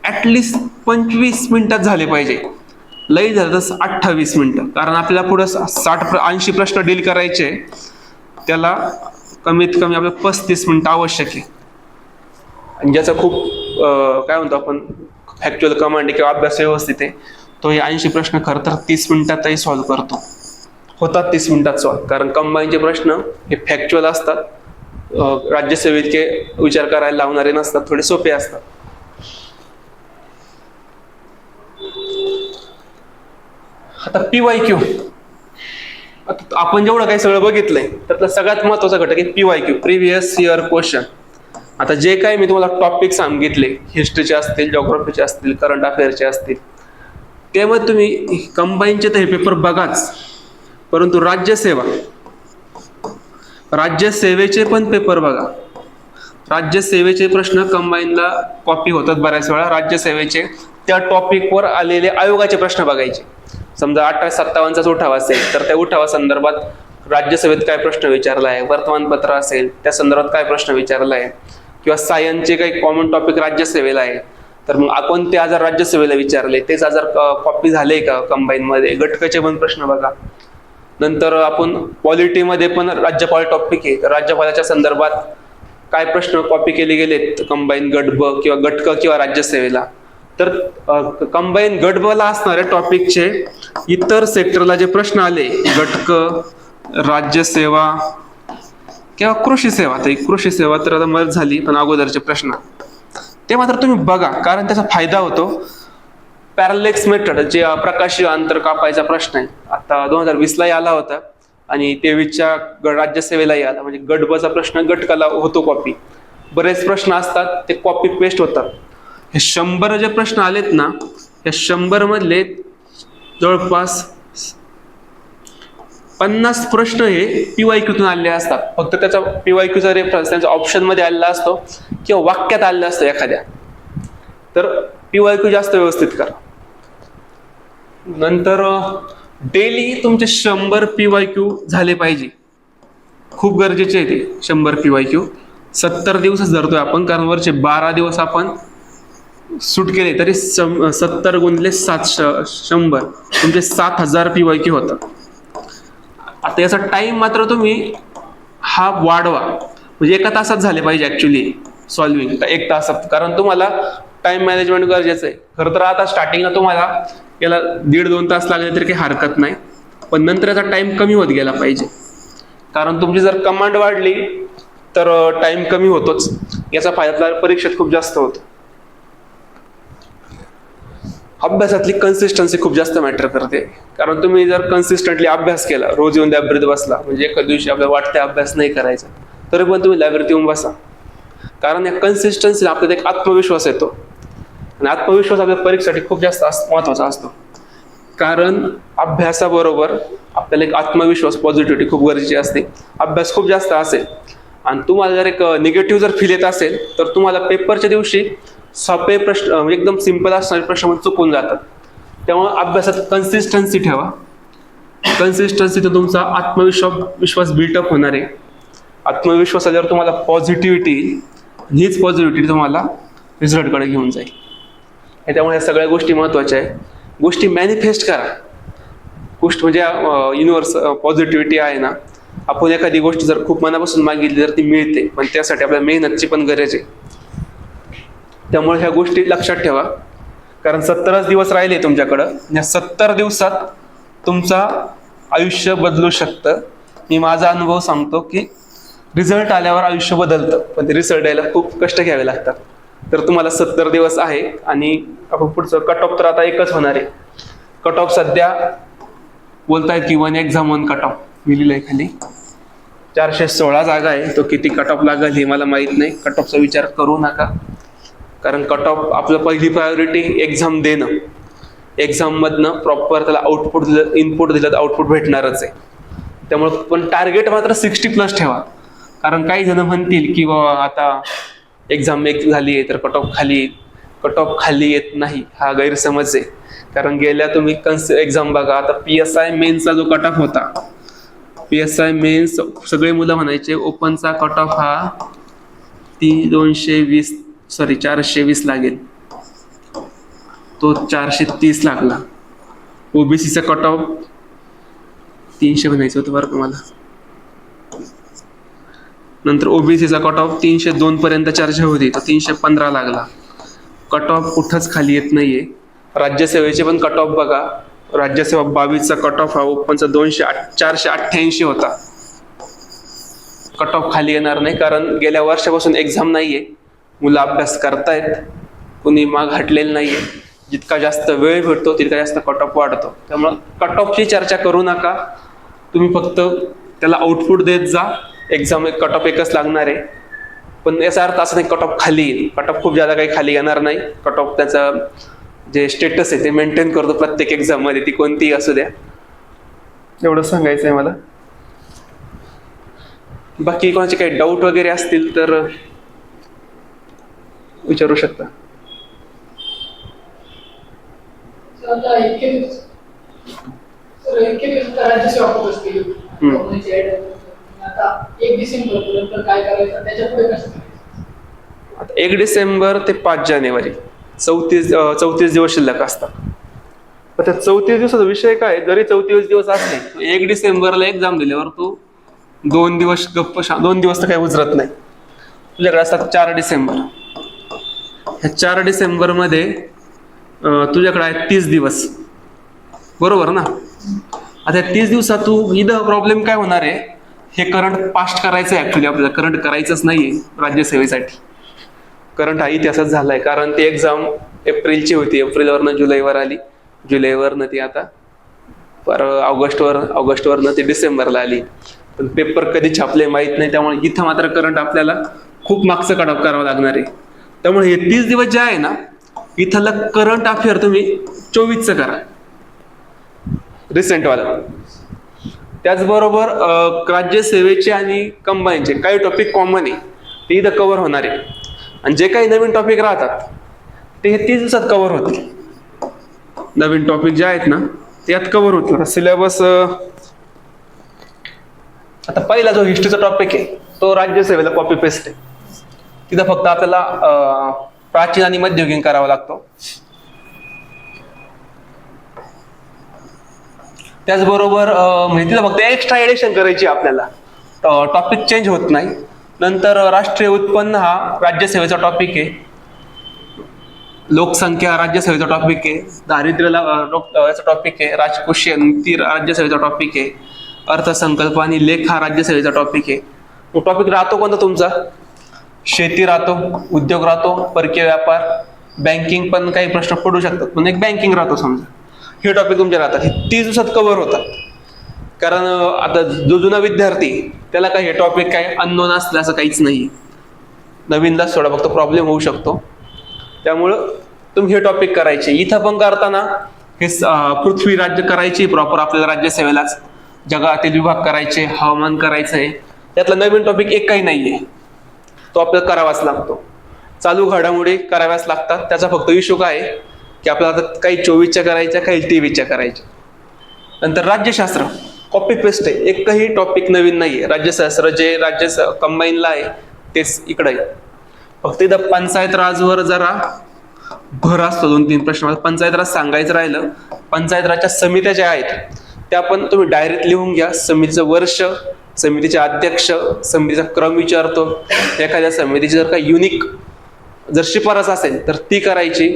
ऍटलिस्ट 25 मिनिटात झाले पाहिजे, लई झालं तर 28 मिनिटं, कारण आपल्याला पुढे 80 प्रश्न डील करायचे, त्याला कमीत कमी आपल्याला 35 मिनिटं आवश्यक आहे। आणि ज्याचा खूप काय म्हणतो आपण फॅक्च्युअल कमांड किंवा अभ्यास व्यवस्थित आहे तो हे 80 प्रश्न खरं तर 30 मिनिटातही सॉल्व्ह करतो, होतात 30 मिनिटात सॉल्व्ह। कारण कंबाईनचे प्रश्न हे फॅक्च्युअल असतात, राज्यसेवेचे विचार करायला लावणारे नसतात, थोडे सोपे असतात। आता PYQ, आता आपण जेवढं काही सगळं बघितलंय त्यातला सगळ्यात महत्वाचा घटक आहे PYQ, प्रिव्हियस इयर क्वेश्चन। आता जे काही मी तुम्हाला टॉपिक सांगितले, हिस्ट्रीचे असतील, जिओग्राफीचे असतील, करंट अफेअरचे असतील, त्यामध्ये तुम्ही कंबाईनचे तर हे पेपर बघाच, परंतु राज्यसेवेचे पण पेपर बघा। राज्यसेवेचे प्रश्न कंबाईनला कॉपी होतात बऱ्याच वेळा। राज्यसेवेचे त्या टॉपिकवर आलेले आयोगाचे प्रश्न बघायचे। समजा 1857चा उठाव असेल तर त्या उठावा संदर्भात राज्यसभेत काय प्रश्न विचारला आहे, वर्तमानपत्र असेल त्या संदर्भात काय प्रश्न विचारला आहे, किंवा सायन्सचे काही कॉमन टॉपिक राज्यसेवेला आहे तर मग आपण ते आजार राज्यसेवेला विचारले, तेच आजार कॉपी झाले का कंबाईन मध्ये, घटकाचे पण प्रश्न बघा। नंतर आपण पॉलिटीमध्ये पण राज्यपाल टॉपिक आहे, तर राज्यपालाच्या संदर्भात काय प्रश्न कॉपी केले गेलेत कंबाईन गट ब किंवा गट क किंवा राज्यसेवेला, तर कंबाईन गट ब ला असणाऱ्या टॉपिकचे इतर सेक्टरला जे प्रश्न आले, गट क, राज्यसेवा किंवा कृषी सेवा, तर कृषी सेवा तर आता मर्ज झाली, पण अगोदरचे प्रश्न ते मात्र तुम्ही बघा, कारण त्याचा फायदा होतो। पॅरलेक्स मेथड, जे प्रकाशीय अंतर कापायचा प्रश्न आहे, आता 2020लाही आला होता आणि 23च्या राज्यसेवेलाही आला, म्हणजे गट ब चा प्रश्न गटकाला होतो कॉपी। बरेच प्रश्न असतात ते कॉपी पेस्ट होतात। हे 100 जे प्रश्न आलेत ना, या 100 मधले जवळपास 50 प्रश्न हे PYQतून आलेले असतात। फक्त त्याचा PYQचा रेफरन्स त्यांच्या ऑप्शन मध्ये आलेला असतो किंवा वाक्यात आलेला असतो एखाद्या, तर PYQ जास्त व्यवस्थित करा। नंतर डेली तुमचे 100 PYQ झाले पाहिजे, खूप गरजेचे आहे ते 100 PYQ। 70 दिवसच धरतोय आपण, कारण वरचे 12 दिवस आपण सूट केले तरी 70 गुणिले 100 तुमचे 7000 PYQ होतात। आता याचा टाइम मात्र तुम्ही हा वाढवा, म्हणजे 1 तासात झाले पाहिजे ऍक्च्युली सॉल्व्हिंग, 1 तासात, कारण तुम्हाला टाइम मॅनेजमेंट गरजेचं आहे। खरं तर आता स्टार्टिंगला तुम्हाला याला 1.5-2 तास लागले तरी काही हरकत नाही, पण नंतर याचा टाइम कमी होत गेला पाहिजे, कारण तुमची जर कमांड वाढली तर टाइम कमी होतोच। याचा फायदा आपल्याला परीक्षेत खूप जास्त होतो. अभ्यासातली कन्सिस्टन्सी खूप जास्त मॅटर करते. कारण तुम्ही जर कन्सिस्टंटली अभ्यास केला, रोज येऊन लायब्ररीत बसला, म्हणजे एका दिवशी आपल्याला वाटतं अभ्यास नाही करायचा, तरी पण तुम्ही लायब्ररीत येऊन बसा. कारण या कन्सिस्टन्सीला आपल्याला एक आत्मविश्वास येतो, आणि आत्मविश्वास आपल्या परीक्षेसाठी खूप जास्त महत्वाचा असतो. कारण अभ्यासाबरोबर आपल्याला एक आत्मविश्वास, पॉझिटिव्हिटी खूप गरजेची असते. अभ्यास खूप जास्त असेल आणि तुम्हाला जर एक निगेटिव्ह जर फील येत असेल, तर तुम्हाला पेपरच्या दिवशी सोपे प्रश्न, म्हणजे एकदम सिंपल असणारे प्रश्न चुकून जातात. त्यामुळे अभ्यासात कन्सिस्टन्सी ठेवा. कन्सिस्टन्सीतून तुमचा आत्मविश्वास बिल्टअप होणार आहे. आत्मविश्वास आल्यावर तुम्हाला पॉझिटिव्हिटी, हीच पॉझिटिव्हिटी तुम्हाला रिझल्टकडे घेऊन जाईल. त्यामुळे या सगळ्या गोष्टी महत्त्वाच्या आहे. गोष्टी मॅनिफेस्ट करा. गोष्ट म्हणजे युनिव्हर्स पॉझिटिव्हिटी आहे ना, आपण एखादी गोष्ट जर खूप मनापासून मागितली तर ती मिळते, पण त्यासाठी आपल्याला मेहनतची पण गरज आहे. त्यामुळे ह्या गोष्टी लक्षात ठेवा. कारण 70 दिवस राहिले तुमच्याकडं. या 70 दिवसात तुमचं आयुष्य बदलू शकतं. मी माझा अनुभव सांगतो की रिझल्ट आल्यावर आयुष्य बदलतं, पण ते रिझल्ट यायला खूप कष्ट घ्यावे लागतात. तर तुम्हाला 70 दिवस आहे आणि आपण पुढचं कट ऑफ तर आता एकच होणार आहे. कट ऑफ सध्या बोलतायत की 1 एक्झाम 1 कट ऑफ मी लिहिलंय खाली. 416 जागा आहे. तो किती कट ऑफ लागेल हे मला माहित नाही. कट ऑफचा विचार करू नका. कारण कट ऑफ आपलं पहिली प्रायोरिटी एक्झाम देणं. एक्झाम मधनं प्रॉपर त्याला आउटपुट दिलं, इनपुट दिलं तर आउटपुट भेटणारच आहे. त्यामुळे पण टार्गेट मात्र 60+ ठेवा. कारण काही जण म्हणतील की बाबा आता एक्झाम एक झाली आहे तर कट ऑफ खाली येईल. कट ऑफ खाली येत नाही हा गैरसमज आहे. कारण गेल्या तुम्ही एक्झाम बघा, आता PSI मेन्सचा जो कट ऑफ होता, PSI मेन्स सगळे मुलं म्हणायचे ओपनचा कट ऑफ हा 420 लागेल, तो 430 लागला. ओबीसीचा कट ऑफ 300 म्हणायचं होतं बरं का मला. नंतर ओबीसीचा कट ऑफ 302 पर्यंत चर्चा होती, तर 315 लागला. कट ऑफ कुठंच खाली येत नाहीये. राज्यसेवेचे पण कट ऑफ बघा. राज्यसेवा 22चा कट ऑफ हा ओपनचा 488 होता. कट ऑफ खाली येणार नाही, कारण गेल्या वर्षापासून एक्झाम नाहीये. मुलं अभ्यास करतायत, कुणी माग हटलेलं नाहीये. जितका जास्त वेळ भेटतो तितका जास्त कट ऑफ वाढतो. त्यामुळे कट ऑफची चर्चा करू नका. तुम्ही फक्त त्याला आउटपुट देत जा. एक्झाम कट ऑफ एकच लागणार आहे, पण याचा अर्थ असा नाही कट ऑफ खाली येईल. कट ऑफ खूप ज्यादा काही खाली येणार नाही. कट ऑफ त्याचा जे स्टेटस आहे ते मेंटेन करतो प्रत्येक एक्झाम मध्ये, ती कोणतीही असू द्या. एवढं सांगायचं आहे मला. बाकी कोणाचे काही डाऊट वगैरे असतील तर विचारू शकता. आता 1 डिसेंबर काय करायचं, त्याच्या पुढे कसं करायचं? आता 1 डिसेंबर ते 5 जानेवारी 34 दिवस शिल्लक असतात. पण त्या 34 दिवसाचा विषय काय, जरी 34 दिवस असले 1 डिसेंबरला एक्झाम दिल्यावर तू 2 दिवस 2 दिवस तर काही उजरत नाही. तुझ्याकडे असतात 4 डिसेंबर. ह्या 4 डिसेंबर मध्ये तुझ्याकडे आहे 30 दिवस, बरोबर ना. आता 30 दिवसात तू इथं प्रॉब्लेम काय होणार आहे, हे करंट पास्ट करायचं आहे. ऍक्च्युली आपल्याला करंट करायचंच नाहीये राज्यसेवेसाठी. करंट हा इतिहासात झालाय, कारण ती एक्झाम एप्रिलची होती. एप्रिलवरनं जुलैवर आली, जुलैवरनं ती आता ऑगस्टवरनं ती डिसेंबरला आली. पण पेपर कधी छापले माहित नाही. त्यामुळे इथं मात्र करंट आपल्याला खूप मागचं कट ऑफ करावं लागणार आहे. त्यामुळे हे 30 दिवस जे आहे ना, इथलं करंट अफेअर तुम्ही 24चं करा, रिसेंट वाला. त्याचबरोबर राज्यसेवेचे आणि कंबाईनचे काही टॉपिक कॉमन आहे ते इथं कव्हर होणार आहे. आणि जे काही नवीन टॉपिक राहतात ते 30 दिवसात कव्हर होतील. नवीन टॉपिक जे आहेत ना ते यात कव्हर होतील. सिलेबस आता पहिला जो हिस्ट्रीचा टॉपिक आहे तो राज्यसेवेला कॉपी पेस्ट आहे. तिथं फक्त आपल्याला प्राचीन आणि मध्ययुगीन करावा लागतो. त्याचबरोबर म्हणजे तिथं फक्त एक्स्ट्रा एडिशन करायची आपल्याला, टॉपिक चेंज होत नाही. नंतर राष्ट्रीय उत्पन्न हा राज्यसेवेचा टॉपिक आहे. लोकसंख्या राज्यसेवेचा टॉपिक आहे. दारिद्र्य याचा टॉपिक आहे. राजकोषीय नीती राज्यसेवेचा टॉपिक आहे. अर्थसंकल्प आणि लेख हा राज्यसेवेचा टॉपिक आहे. तो टॉपिक राहतो कोणता तुमचा, शेती राहतो, उद्योग राहतो, परकीय व्यापार, बँकिंग पण काही प्रश्न पडू शकतात, पण एक बँकिंग राहतो समजा. हे टॉपिक तुमचे राहतात, हे 30 दिवसात कव्हर होतात. कारण आता जो जुना विद्यार्थी त्याला काय हे टॉपिक काय अननोन असलं असं काहीच नाही, नवीनलाच थोडा फक्त प्रॉब्लेम होऊ शकतो. त्यामुळं तुम्ही हे टॉपिक करायचे. इथं पण करताना हे पृथ्वी राज्य करायची प्रॉपर आपल्याला राज्यसेवेलाच, जगातील विभाग करायचे, हवामान करायचंय. त्यातला नवीन टॉपिक एक काही नाहीये, तो आपल्याला करावाच लागतो. चालू घडामोडी कराव्याच लागतात. त्याचा फक्त इश्यू काय आहे की आपल्याला आता काही 24च्या करायच्या, काही 23च्या करायच्या. नंतर राज्यशास्त्र कॉपी पेस्ट आहे, एकही टॉपिक नवीन नाहीये. राज्यशास्त्र जे राज्य कंबाईनला आहे तेच इकडे आहे. फक्त इथं पंचायत राजवर जरा भर असतो, 2-3 प्रश्न. पंचायत राज सांगायचं राहिलं, पंचायत राजच्या समित्या ज्या आहेत त्या पण तुम्ही डायरेक्ट लिहून घ्या. समितीचं वर्ष, समितीचे अध्यक्ष, समितीचा क्रम विचारतो. एखाद्या समितीची जर काही युनिक जर शिफारस असेल तर ती करायची.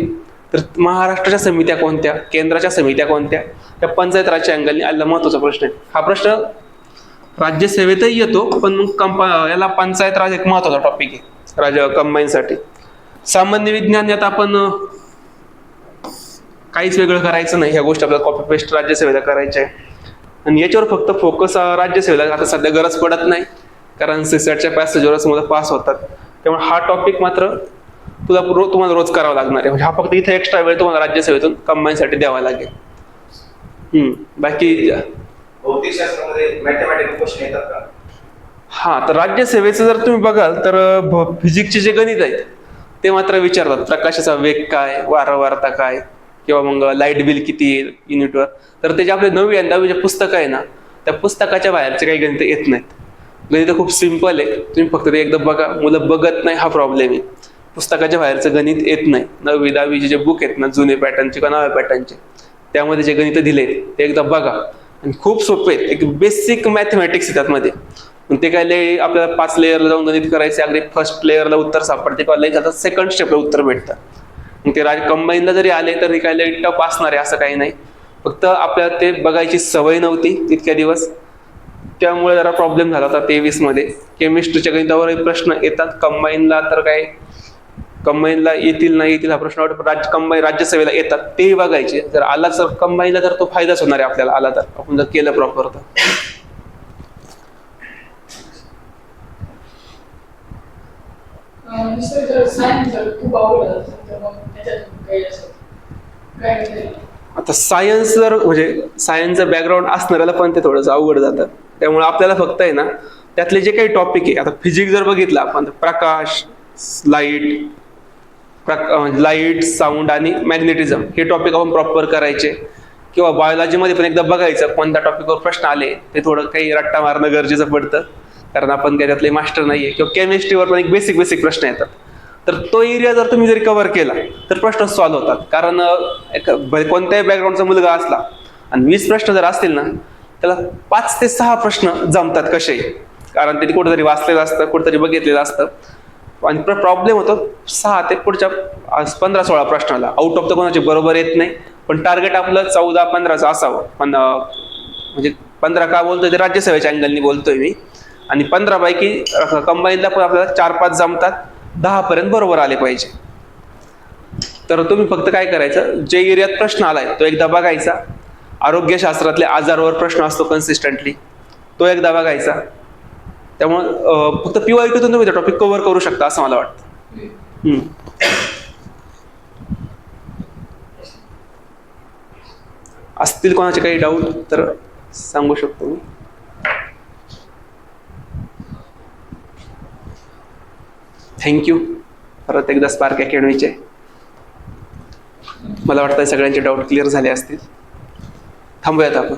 तर महाराष्ट्राच्या समित्या कोणत्या, केंद्राच्या समित्या कोणत्या, त्या पंचायत राजच्या अँगलने आलेला महत्वाचा प्रश्न आहे. हा प्रश्न राज्यसेवेतही येतो, पण मग याला पंचायत राज एक महत्वाचा टॉपिक आहे कंबाईनसाठी. सामान्य विज्ञान यात आपण काहीच वेगळं करायचं नाही, ह्या गोष्टी आपल्याला कॉपी पेस्ट राज्यसेवेला करायच्या आहे. आणि याच्यावर फक्त फोकस राज्यसेवेला आता सध्या गरज पडत नाही, कारण सीसॅटच्या पॅसेजवरच मुलं पास होतात. त्यामुळे हा टॉपिक मात्र तुम्हाला रोज करावा लागणार आहे. म्हणजे हा फक्त इथे एक्स्ट्रा वेळ तुम्हाला राज्यसेवेतून कंबाईनसाठी द्यावा लागेल. बाकी भौतिकशास्त्रामध्ये मॅथमॅटिकल क्वेश्चन येतात का? हा, तर राज्यसेवेचं जर तुम्ही बघाल तर फिजिक्सचे जे गणित आहेत ते मात्र विचारतात. प्रकाशाचा वेग काय, वारंवारता काय, किंवा मग लाईट बिल किती येईल युनिटवर. तर ते जे आपले 9वी आणि 10वी जे पुस्तकं आहे ना, त्या पुस्तकाच्या बाहेरचे काही गणित येत नाहीत. गणित खूप सिम्पल आहे, तुम्ही फक्त ते एकदा बघा. मुलं बघत नाही, हा प्रॉब्लेम आहे. पुस्तकाच्या बाहेरचं गणित येत नाही. 9वी 10वीचे जे बुक आहेत ना, जुने पॅटर्नचे किंवा नव्या पॅटर्नचे, त्यामध्ये जे गणित दिले ते एकदा बघा. आणि खूप सोपे आहेत, एक बेसिक मॅथमॅटिक्स आहे त्यामध्ये. ते काय आपल्याला 5 लेअरला जाऊन गणित करायचे, अगदी फर्स्ट लेअरला उत्तर सापडते किंवा सेकंड स्टेपला उत्तर भेटतं. मग ते कंबाईनला जरी आले तरी काय लई टफ असणार आहे असं काही नाही. फक्त आपल्याला ते बघायची सवय नव्हती तितक्या दिवस, त्यामुळे जरा प्रॉब्लेम झाला होता 23 मध्ये. केमिस्ट्रीच्या गणितावरही प्रश्न येतात कंबाईनला, तर काय कंबाईनला येतील नाही येतील हा प्रश्न राज्यसेवेला येतात, तेही बघायचे. जर आला तर कंबाईनला तर तो फायदाच होणार आहे आपल्याला, आला तर आपण जर केलं प्रॉपर तर. सायन्स खूप आवड आहे, मग त्याच्यात काही असं काय नाही. आता सायन्स जर म्हणजे सायन्सचं बॅकग्राऊंड असणाऱ्याला पण ते थोडंसं अवघड जातं. त्यामुळे आपल्याला फक्त आहे ना त्यातले जे काही टॉपिक आहे, आता फिजिक्स जर बघितलं आपण, प्रकाश, लाईट, साऊंड आणि मॅग्नेटिझम हे टॉपिक आपण प्रॉपर करायचे. किंवा बायोलॉजीमध्ये पण एकदा बघायचं कोणत्या टॉपिकवर प्रश्न आले, ते थोडं काही रट्टा मारणं गरजेचं पडतं, कारण आपण काही त्यातले मास्टर नाहीये. किंवा केमिस्ट्रीवर पण एक बेसिक प्रश्न येतात. तर तो एरिया जर तुम्ही जरी कव्हर केला तर प्रश्न सॉल्व्ह होतात. कारण कोणत्याही बॅकग्राऊंडचा मुलगा असला आणि 20 प्रश्न जर असतील ना, त्याला 5 ते 6 प्रश्न जमतात कसे, कारण ते कुठेतरी वाचलेलं असतं, कुठेतरी बघितलेलं असतं. आणि प्रॉब्लेम होतो 6 ते पुढच्या 15-16 प्रश्नाला. आउट ऑफ द कोणाचे बरोबर येत नाही, पण टार्गेट आपलं 14-15चं असावं. पण म्हणजे 15 का बोलतोय ते राज्यसेवेच्या अँगलनी बोलतोय मी. आणि 15 पैकी कंबाईनला पण आपल्याला 4-5 जमतात, 10 पर्यंत बरोबर आले पाहिजे. तर तुम्ही फक्त काय करायचं, जे एरियात प्रश्न आलाय तो एकदा बघायचा. आरोग्यशास्त्रातल्या आजारावर प्रश्न असतो कन्सिस्टंटली, तो एकदा बघायचा. त्यामुळे फक्त PYQतून तुम्ही ते टॉपिक कव्हर करू शकता असं मला वाटतं. असतील कोणाचे काही डाऊट तर सांगू शकतो मी. थँक्यू परत एकदा स्पार्क अकॅडमीचे. मला वाटतं सगळ्यांचे डाऊट क्लिअर झाले असतील. थांबूयात आपण.